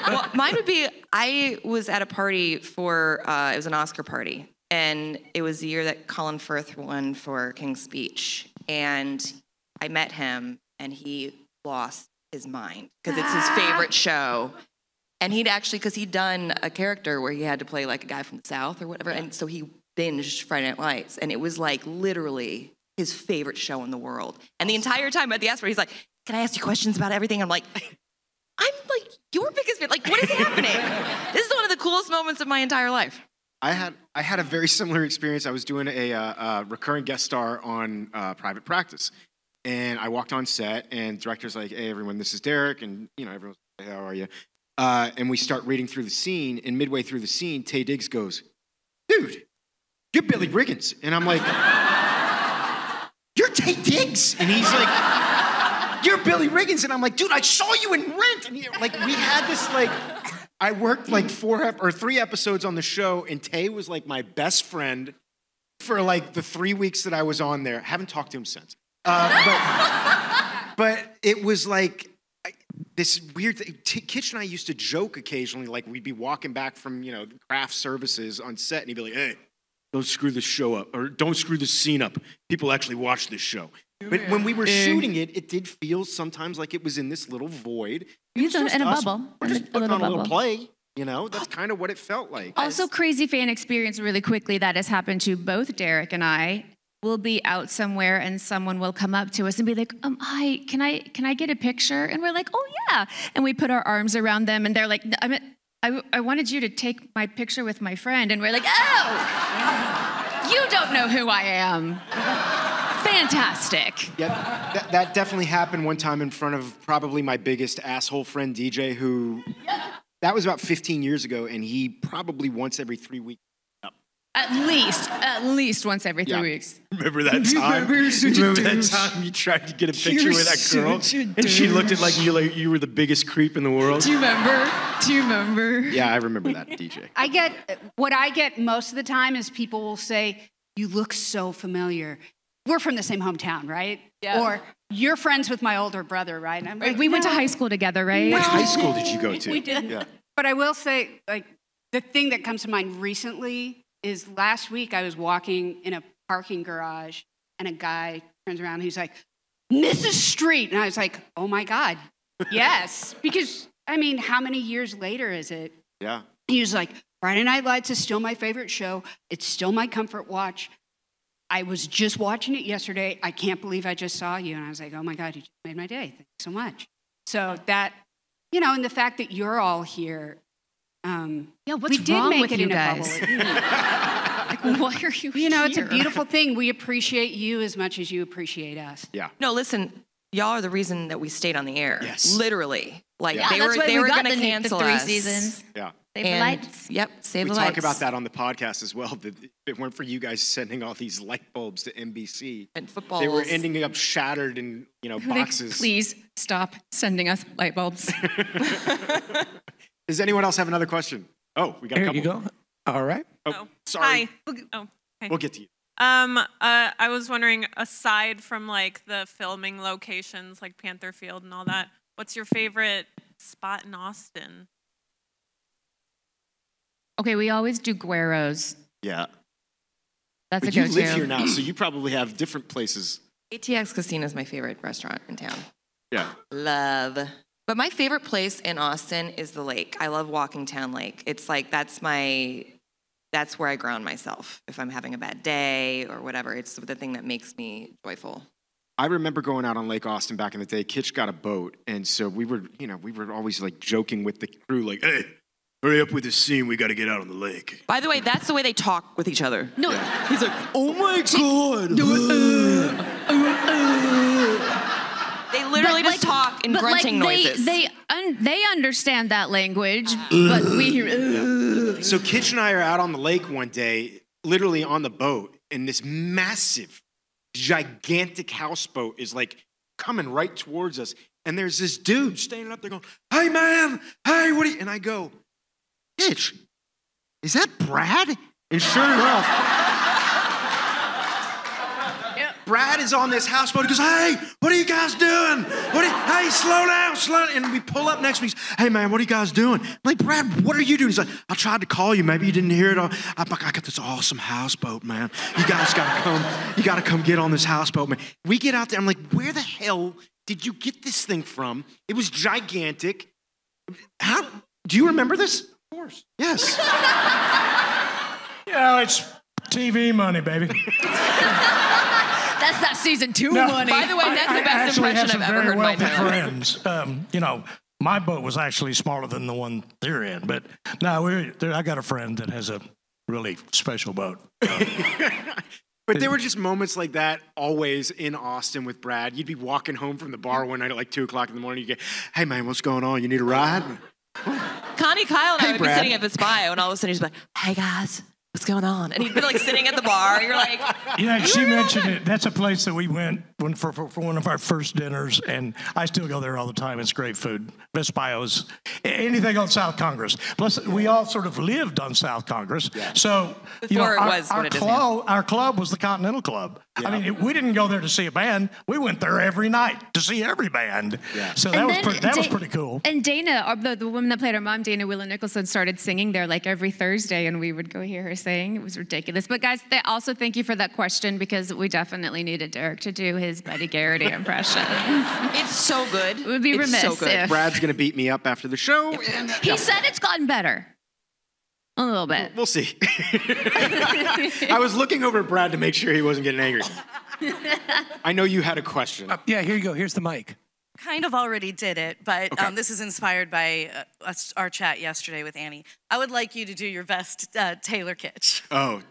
Well, mine would be, I was at a party for, it was an Oscar party, and it was the year that Colin Firth won for King's Speech. And I met him, and he lost his mind because it's his favorite show. And he'd actually, because he'd done a character where he had to play like a guy from the South or whatever, and so he binged Friday Night Lights, and it was like literally his favorite show in the world. And the entire time at the Asper, he's like, can I ask you questions about everything? I'm like your biggest fan. Like, what is happening? This is one of the coolest moments of my entire life. I had a very similar experience. I was doing a recurring guest star on Private Practice. And I walked on set, and the director's like, hey, everyone, this is Derek. And, everyone's like, hey, how are you? And we start reading through the scene, and midway through the scene, Taye Diggs goes, dude, you're Billy Riggins. And I'm like, you're Taye Diggs? And he's like, you're Billy Riggins. And I'm like, dude, I saw you in Rent. And we had this, I worked 3 episodes on the show, and Taye was like my best friend for the 3 weeks that I was on there. I haven't talked to him since. But it was this weird thing. Kitch and I used to joke occasionally, we'd be walking back from, craft services on set, and he'd be like, hey, don't screw this show up, or don't screw this scene up. People actually watch this show. But when we were shooting it, it did feel sometimes like it was in this little void. In a bubble. We're just putting on a little play. That's kind of what it felt like. Also, crazy fan experience really quickly that has happened to both Derek and I. We'll be out somewhere and someone will come up to us and be like, hi, can I get a picture? And we're like, oh yeah. And we put our arms around them and they're like, I wanted you to take my picture with my friend. And we're like, oh, you don't know who I am. Fantastic. Yeah, that definitely happened one time in front of probably my biggest asshole friend, DJ, who, that was about 15 years ago, and he probably once every 3 weeks. At least once every 3 weeks. Remember that time? Remember that time you tried to get a picture with that girl, and she looked at you were the biggest creep in the world? Do you remember? Yeah, I remember that, DJ. What I get most of the time is people will say, you look so familiar. We're from the same hometown, right? Yeah. Or you're friends with my older brother, right? And I'm like, we went to high school together, right? Which high school did you go to? We didn't. Yeah. But I will say, the thing that comes to mind recently is last week I was walking in a parking garage and a guy turns around and he's like, Mrs. Street. And I was like, oh my God, yes. Because, how many years later is it? Yeah. He was like, Friday Night Lights is still my favorite show. It's still my comfort watch. I was just watching it yesterday. I can't believe I just saw you. And I was like, oh my God, you just made my day. Thank you so much. So that, and the fact that you're all here, what's we did wrong make with it you in guys? a bubble. Like, why are you You know, it's a here? beautiful thing. We appreciate you as much as you appreciate us. Yeah. No, listen, y'all are the reason that we stayed on the air. Yes. Literally. Like Yeah. they that's were why they we were got gonna the cancel 3 us. seasons. Yeah. Save the And, lights. Yep, save We the talk lights. about that on the podcast as well. That if it weren't for you guys sending all these light bulbs to NBC, And footballs. they were ending up shattered in boxes. Please stop sending us light bulbs. Does anyone else have another question? Oh, we got a Here couple. you go. All right. Oh, sorry. Hi. Oh, okay. We'll get to you. I was wondering, aside from like the filming locations like Panther Field and all that, what's your favorite spot in Austin? Okay, we always do Guero's. Yeah. That's But a you go-to. live here now, so you probably have different places. ATX Casino is my favorite restaurant in town. Yeah. Love. But my favorite place in Austin is the lake. I love walking Town Lake. It's like that's where I ground myself. If I'm having a bad day or whatever, it's the thing that makes me joyful. I remember going out on Lake Austin back in the day. Kitch got a boat, and so we were always like joking with the crew, like, "Hey, hurry up with this scene. We got to get out on the lake." By the way, that's the way they talk with each other. No, He's like, Oh my God! they literally just talk in grunting noises. They understand that language, but we hear. So Kitch and I are out on the lake one day, literally on the boat, and this massive, gigantic houseboat is like coming right towards us. And there's this dude standing up there going, "Hey man, hey, what are you?" And I go, "Kitch, is that Brad?" And sure enough, Brad is on this houseboat. He goes, "Hey, what are you guys doing? Hey, slow down, slow down." And we pull up next to me. He's, "Hey, man, what are you guys doing?" I'm like, "Brad, what are you doing?" He's like, "I tried to call you. Maybe you didn't hear it. I got this awesome houseboat, man. You guys got to come. You got to come get on this houseboat, man." We get out there. I'm like, "Where the hell did you get this thing from? It was gigantic. How? Do you remember this?" Of course. Yes. It's TV money, baby. That's that season 2 No, money. By the way, that's the I best actually have impression some I've ever very heard in my wealthy entire life. friends. My boat was actually smaller than the one they're in, but no, I got a friend that has a really special boat. But there were just moments like that always in Austin with Brad. You'd be walking home from the bar one night at like 2 o'clock in the morning. You get, "Hey man, what's going on? You need a ride?" Connie Kyle and Hey, I would Brad. be sitting at this bio, and all of a sudden he's like, "Hey guys, what's going on?" And he'd be like sitting at the bar. You're like, She mentioned it. That's a place that we went for one of our first dinners, and I still go there all the time. It's great food. Best bios, anything on South Congress. Plus, we all sort of lived on South Congress. So, Before it was what it is now. our club was the Continental Club. I mean, we didn't go there to see a band. We went there every night to see every band. Yeah. So that was pretty cool. And Dana, the woman that played our mom, Dana Willa Nicholson, started singing there like every Thursday, and we would go hear her sing. It was ridiculous. But guys, also thank you for that question, because we definitely needed Derek to do his Buddy Garrity impression. it's so good. It would be It's remiss so good. if Brad's gonna beat me up after the show. And he said it's gotten better. A little bit. we'll see. I was looking over at Brad to make sure he wasn't getting angry. I know you had a question. Yeah, here you go. Here's the mic. Kind of already did it, but Okay. this is inspired by our chat yesterday with Annie. I would like you to do your best Taylor Kitsch. Oh,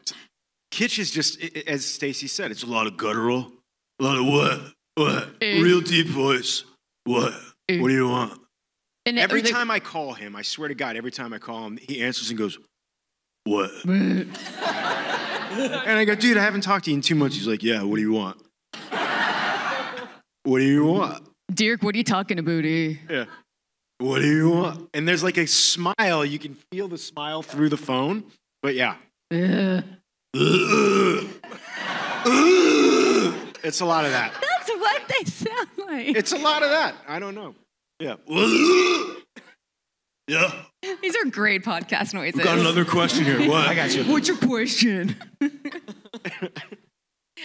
Kitsch is just, as Stacy said, it's a lot of guttural. A lot of what? Real deep voice. What? What do you want? And Every time I call him, I swear to God, every time I call him, he answers and goes, "What?" And I go, "Dude, I haven't talked to you in 2 months." He's like, "Yeah, what do you want?" "What do you want?" Derek, what are you talking about? Yeah. "What do you want?" And there's like a smile. You can feel the smile through the phone. But yeah. It's a lot of that. That's what they sound like. It's a lot of that. I don't know. Yeah. Yeah. These are great podcast noises. Got another question here. What? I got you. What's your question?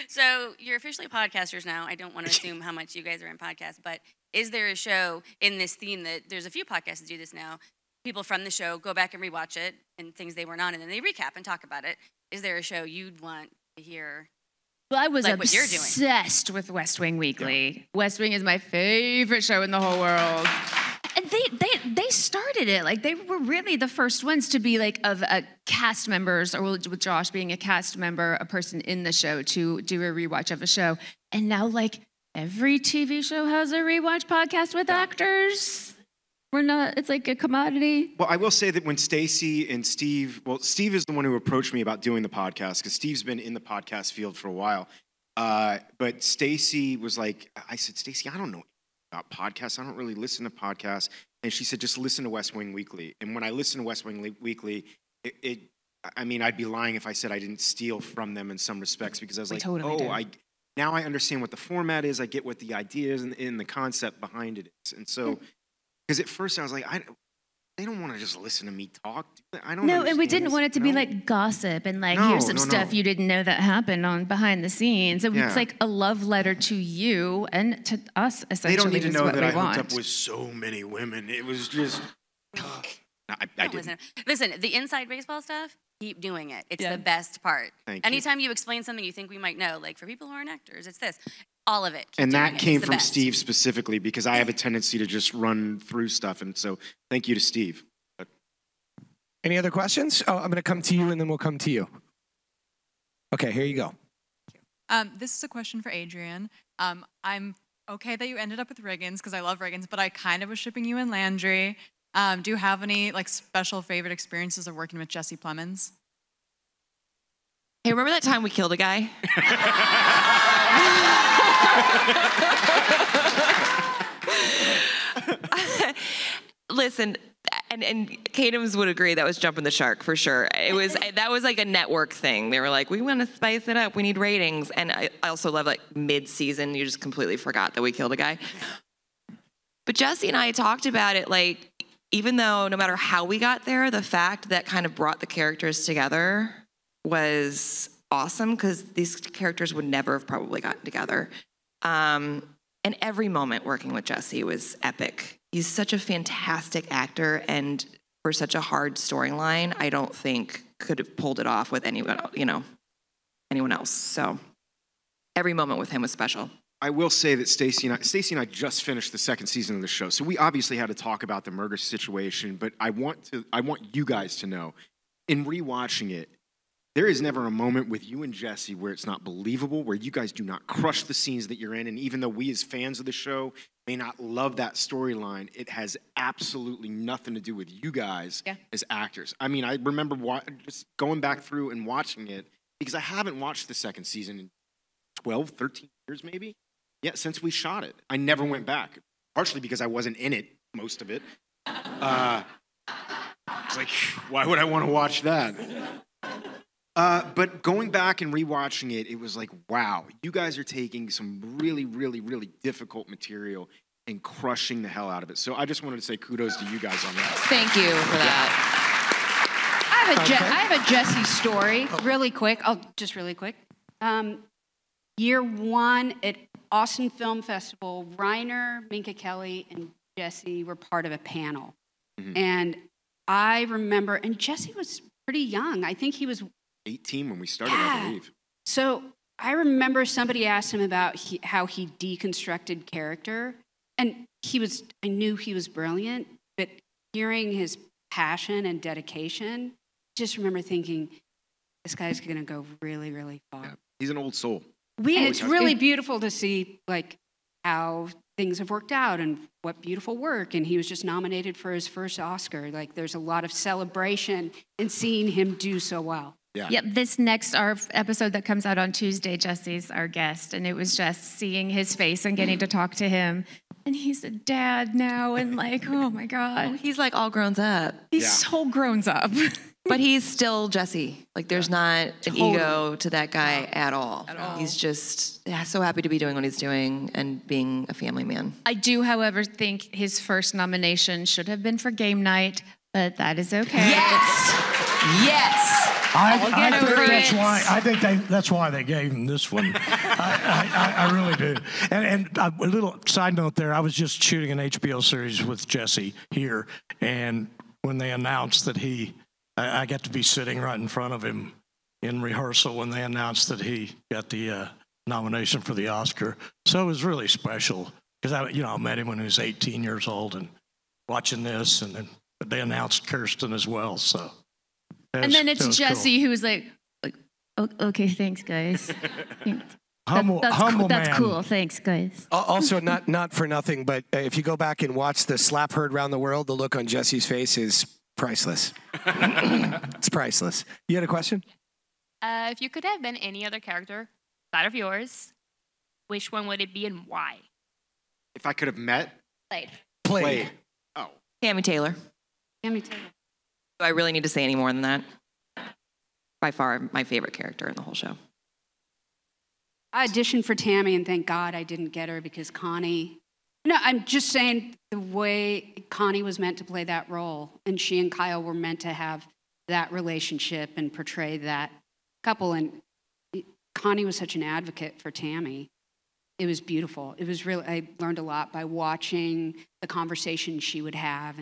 So you're officially podcasters now. I don't want to assume how much you guys are in podcasts, but is there a show in this theme that there's a few podcasts that do this now? People from the show go back and rewatch it and things they weren't on, and then they recap and talk about it. Is there a show you'd want to hear? Well, I was Like what you're doing. obsessed with West Wing Weekly. West Wing is my favorite show in the whole world. And they started it. Like, they were really the first ones to be like of a cast members, or with Josh being a cast member, a person in the show, to do a rewatch of a show. And now, like, every TV show has a rewatch podcast with actors. It's like a commodity. Well, I will say that when Stacy and Steve, Steve is the one who approached me about doing the podcast, because Steve's been in the podcast field for a while. But Stacy was like, I said, Stacy, I don't know about podcasts. I don't really listen to podcasts. And she said, just listen to West Wing Weekly. And when I listen to West Wing Weekly, I mean, I'd be lying if I said I didn't steal from them in some respects, because I was like, now I understand what the format is. I get what the idea is and the concept behind it is. And so, because at first I was like, they don't want to just listen to me talk. I don't know. And we didn't want it to be like gossip and like, here's some stuff you didn't know that happened on behind the scenes. It's like a love letter to you and to us, essentially. They don't need to know that I want. hooked up with so many women. It was just, I didn't. Listen, the inside baseball stuff, keep doing it. It's the best part. Thank you. Anytime you explain something you think we might know, like for people who aren't actors, it's this. All of it. And that came from Steve specifically, because I have a tendency to just run through stuff. And so thank you to Steve. Any other questions? Oh, I'm going to come to you and then we'll come to you. Okay, here you go. This is a question for Adrian. I'm okay that you ended up with Riggins, because I love Riggins, but I kind of was shipping you and Landry. Do you have any like special favorite experiences of working with Jesse Plemons? Hey, remember that time we killed a guy? Listen, and Kadams would agree that was jumping the shark for sure. That was like a network thing. They were like, we want to spice it up. We need ratings. And I also love like mid-season, you just completely forgot that we killed a guy. But Jesse and I talked about it, like, even though no matter how we got there, the fact that kind of brought the characters together was awesome, because these characters would never have probably gotten together. And every moment working with Jesse was epic. He's such a fantastic actor, and for such a hard storyline, I don't think could have pulled it off with anyone else. So every moment with him was special. I will say that Stacy and I just finished the second season of the show, so we obviously had to talk about the murder situation. But I want you guys to know, in rewatching it, there is never a moment with you and Jesse where it's not believable, where you guys do not crush the scenes that you're in. And even though we as fans of the show may not love that storyline, it has absolutely nothing to do with you guys as actors. I mean, I remember just going back through and watching it, because I haven't watched the second season in 12, 13 years maybe. Yeah, since we shot it. I never went back, partially because I wasn't in it, most of it. It's like, why would I want to watch that? But going back and rewatching it, it was like, wow, you guys are taking some really, really, really difficult material and crushing the hell out of it. So I just wanted to say kudos to you guys on that. Thank you for that. I have a Jesse story, really quick. Really quick. Year one at Austin Film Festival, Reiner, Minka Kelly, and Jesse were part of a panel. Mm-hmm. And I remember, and Jesse was pretty young. I think he was 18 when we started, I believe. So I remember somebody asked him about how he deconstructed character. And I knew he was brilliant, but hearing his passion and dedication, just remember thinking, this guy's going to go really, really far. Yeah. He's an old soul. And it's really beautiful to see like how things have worked out and what beautiful work. And he was just nominated for his first Oscar. Like, there's a lot of celebration in seeing him do so well. Yeah. Yep, this next episode that comes out on Tuesday, Jesse's our guest, and it was just seeing his face and getting to talk to him. And he's a dad now, and like, oh my God. He's like all grown up. He's so grown up. But he's still Jesse. Like, there's not an ego to that guy at all. He's just so happy to be doing what he's doing and being a family man. I do, however, think his first nomination should have been for Game Night, but that is okay. Yes. I think that's why they gave him this one. I really do. And a little side note there, I was just shooting an HBO series with Jesse here, and when they announced that I got to be sitting right in front of him in rehearsal when they announced that he got the nomination for the Oscar. So it was really special, because I met him when he was 18 years old, and watching this, and then they announced Kirsten as well. So, And then that it's was Jesse who's like, okay, thanks, guys. Humble That's man. cool. Thanks, guys. Also, not for nothing, but if you go back and watch the slap heard around the world, the look on Jesse's face is priceless. It's priceless. You had a question? If you could have been any other character outside of yours, which one would it be and why? If I could have met, Played. Oh, Tammy Taylor. Tammy Taylor. Do I really need to say any more than that? By far, my favorite character in the whole show. I auditioned for Tammy, and thank God I didn't get her because Connie. No, I'm just saying the way Connie was meant to play that role, and she and Kyle were meant to have that relationship and portray that couple. And Connie was such an advocate for Tammy. It was beautiful. It was really, I learned a lot by watching the conversations she would have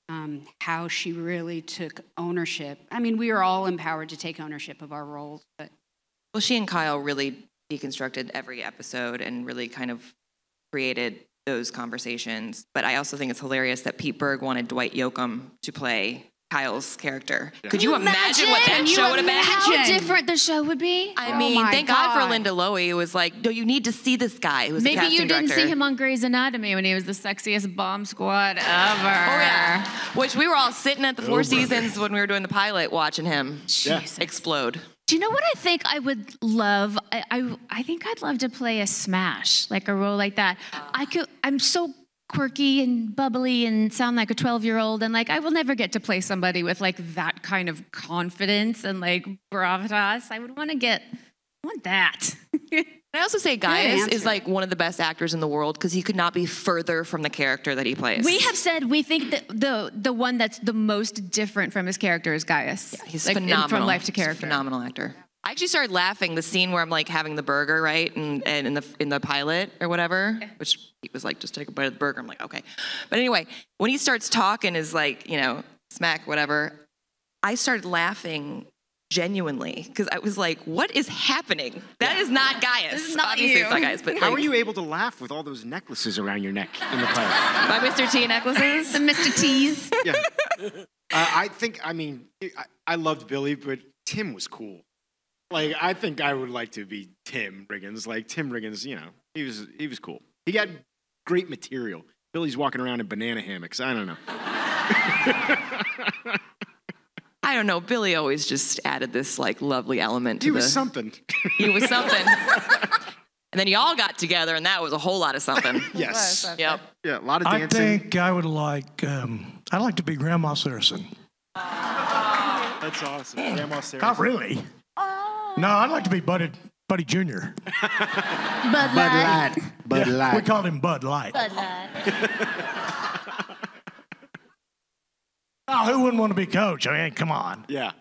and how she really took ownership. I mean, we are all empowered to take ownership of our roles, but. Well, she and Kyle really deconstructed every episode and really kind of created those conversations. But I also think it's hilarious that Pete Berg wanted Dwight Yoakam to play Kyle's character. Yeah. Could you imagine what that show would have been? How different the show would be? I mean, thank God for Linda Lowy, who was like, no, you need to see this guy who was the Maybe casting you didn't director. see him on Grey's Anatomy when he was the sexiest bomb squad ever. Oh, yeah. Which we were all sitting at the Four Oh, brother. Seasons when we were doing the pilot watching him Jesus. explode. Do you know what I think I would love? I think I'd love to play a Smash, like a role like that. I'm so quirky and bubbly and sound like a 12-year-old, and like I will never get to play somebody with like that kind of confidence and like gravitas. I would want that. Can I also say Gaius answer. is like one of the best actors in the world because he could not be further from the character that he plays. We have said we think that the one that's the most different from his character is Gaius. Yeah, He's like, phenomenal. from life to He's a character. phenomenal actor. I actually started laughing the scene where I'm like having the burger, right? And in the pilot or whatever, which he was like, just take a bite of the burger. I'm like, okay. But anyway, when he starts talking is like, smack, whatever, I started laughing genuinely because I was like, what is happening? That is not Gaius. This is not Obviously you. it's not Gaius, but How like, are you able to laugh with all those necklaces around your neck in the pilot? my Mr. T necklaces? The Mr. T's. Yeah. I loved Billy, but Tim was cool. Like, I think I would like to be Tim Riggins. Like, Tim Riggins, he was cool. He got great material. Billy's walking around in banana hammocks. I don't know. I don't know. Billy always just added this like lovely element to He was something. He was something. And then y'all got together, and that was a whole lot of something. Yes. Yep. Yeah, a lot of I dancing. think I would like. I'd like to be Grandma Saracen. That's awesome. Grandma Sarah. Not really. No, I'd like to be Buddy Jr. Bud Light. Bud Light. We called him Bud Light. Bud Light. Oh, who wouldn't want to be coach? I mean, come on. Yeah.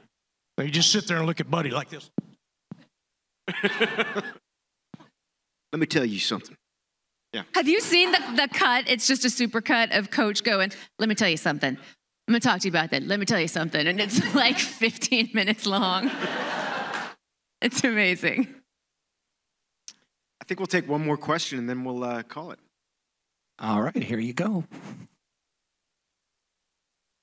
You just sit there and look at Buddy like this. Let me tell you something. Have you seen the cut? It's just a super cut of Coach going, let me tell you something. I'm going to talk to you about that. Let me tell you something. And it's like 15 minutes long. It's amazing. I think we'll take one more question and then we'll call it. All right, here you go.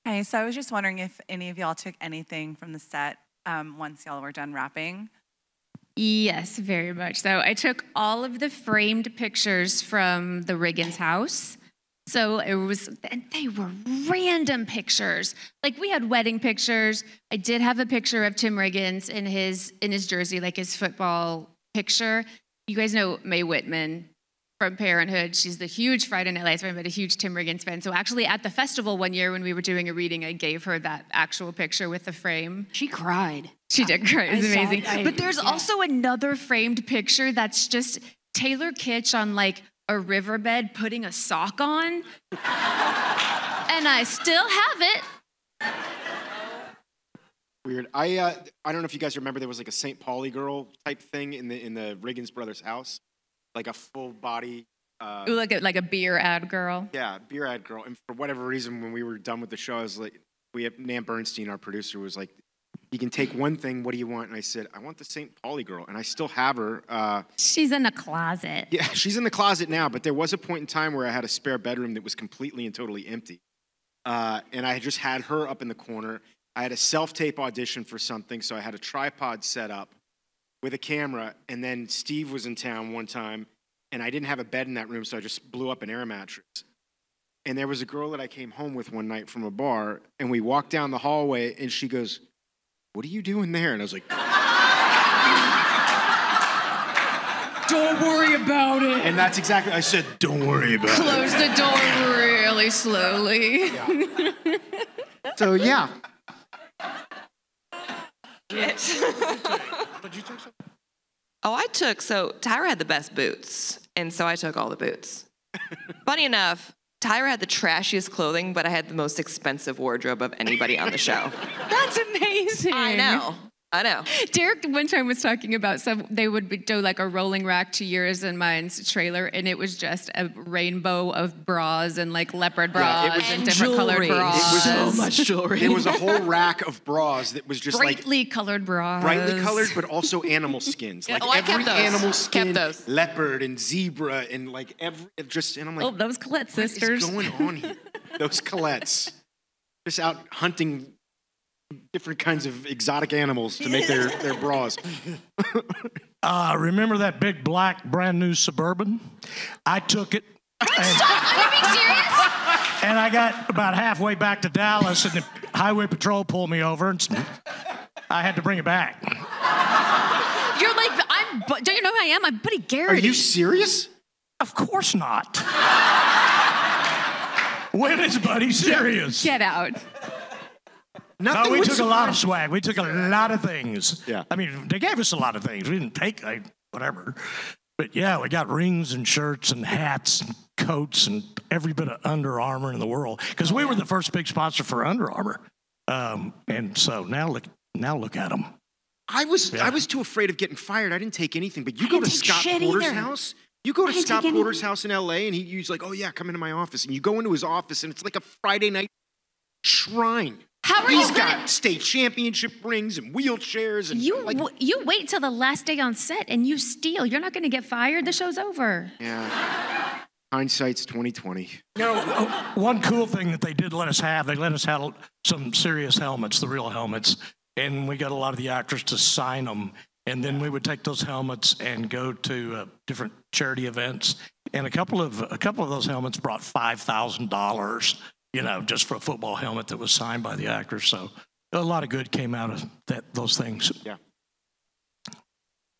Hey, so I was just wondering if any of y'all took anything from the set once y'all were done wrapping. Yes, very much so. I took all of the framed pictures from the Riggins house. So they were random pictures. Like we had wedding pictures. I did have a picture of Tim Riggins in his jersey, like his football picture. You guys know Mae Whitman from Parenthood. She's the huge Friday Night Lights fan, but a huge Tim Riggins fan. So actually at the festival one year when we were doing a reading, I gave her that actual picture with the frame. She cried. She did cry. It was I saw amazing. it. But there's also another framed picture that's just Taylor Kitsch on like a riverbed putting a sock on. And I still have it. Weird. I don't know if you guys remember there was like a St. Pauli girl type thing in the Riggins brothers' house, like a full body. Like a beer ad girl. Yeah, beer ad girl. And for whatever reason, when we were done with the show, I was like, Nan Bernstein, our producer, was like, "You can take one thing. What do you want?" And I said, "I want the St. Pauli girl," and I still have her. She's in a closet. Yeah, she's in the closet now. But there was a point in time where I had a spare bedroom that was completely and totally empty. and I had just had her up in the corner. I had a self-tape audition for something, so I had a tripod set up with a camera, and then Steve was in town one time, and I didn't have a bed in that room, so I just blew up an air mattress. And there was a girl that I came home with one night from a bar, and we walked down the hallway, and she goes, "What are you doing there?" And I was like, Don't worry about it. and that's exactly, I said, "Don't worry about it." Close the door really slowly. So, yeah. So Tyra had the best boots, and so I took all the boots. Funny enough, Tyra had the trashiest clothing, but I had the most expensive wardrobe of anybody on the show. That's amazing. I know. Derek one time was talking about they would do like a rolling rack to yours and mine's trailer, and it was just a rainbow of bras and like leopard bras and different colored bras. It was so much jewelry. It was a whole rack of bras that was just brightly colored bras. Brightly colored, but also animal skins. Like I every kept those. animal skin, Kept those. leopard and zebra and like and I'm like, oh, those Collette sisters. What is going on here? Those Colettes, just out hunting different kinds of exotic animals to make their bras. Remember that big black brand new Suburban? I took it. Stop! Are you being serious? And I got about halfway back to Dallas, and the highway patrol pulled me over, and I had to bring it back. You're like, don't you know who I am? I'm Buddy Garrity. Are you serious? Of course not. When is Buddy serious? Get out. No, we took a lot of swag. We took a lot of things. Yeah. I mean, they gave us a lot of things. We didn't take whatever. But yeah, we got rings and shirts and hats and coats and every bit of Under Armour in the world. Because we were the first big sponsor for Under Armour. And so now look at them. I was too afraid of getting fired. I didn't take anything. But you go to Scott Porter's house. You go to Scott Porter's house in LA, and he's like, "Oh yeah, come into my office." And you go into his office, and it's like a Friday night shrine. How are He's you got state championship rings and wheelchairs and you wait till the last day on set and you steal. You're not going to get fired. The show's over. Yeah. Hindsight's 2020. One cool thing that they did let us have, they let us have some serious helmets, the real helmets, and we got a lot of the actors to sign them. And then we would take those helmets and go to different charity events. And a couple of those helmets brought $5,000. Just for a football helmet that was signed by the actors. So a lot of good came out of those things. Yeah.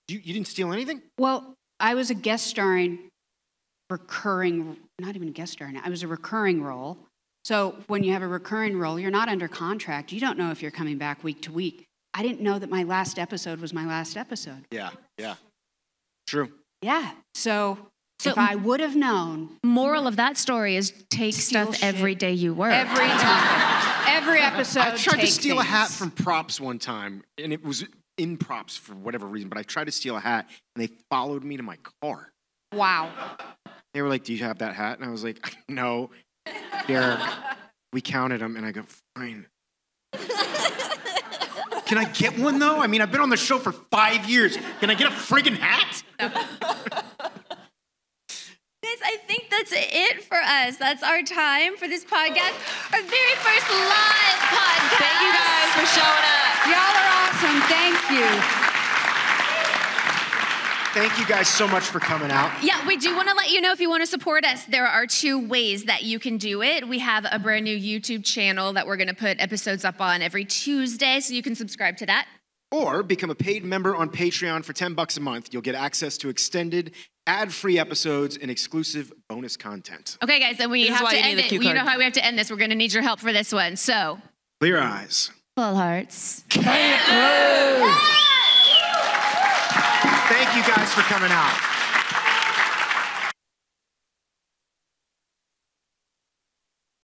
You didn't steal anything? Well, I was a guest starring not even a guest starring, I was a recurring role. So when you have a recurring role, you're not under contract. You don't know if you're coming back week to week. I didn't know that my last episode was my last episode. Yeah. True. Yeah. So if I would have known. Moral of that story is take stuff every day you work. Every time. Every episode. I tried to take steal a hat things. from props one time, and it was in props for whatever reason, but I tried to steal a hat, and they followed me to my car. Wow. They were like, "Do you have that hat?" And I was like, "No, Derek." We counted them, and I go, "Fine." Can I get one, though? I mean, I've been on the show for 5 years. Can I get a friggin' hat? Guys, I think that's it for us. That's our time for this podcast. Our very first live podcast. Thank you guys for showing up. Y'all are awesome. Thank you. Thank you guys so much for coming out. Yeah, we do want to let you know if you want to support us, there are 2 ways that you can do it. We have a brand new YouTube channel that we're going to put episodes up on every Tuesday, so you can subscribe to that. Or become a paid member on Patreon for $10 a month. You'll get access to extended, ad-free episodes and exclusive bonus content. Okay, guys, then we This is have why to you need end the it. cue You know card. how we have to end this. We're going to need your help for this one. So, Clear eyes. full hearts. Thank you guys for coming out.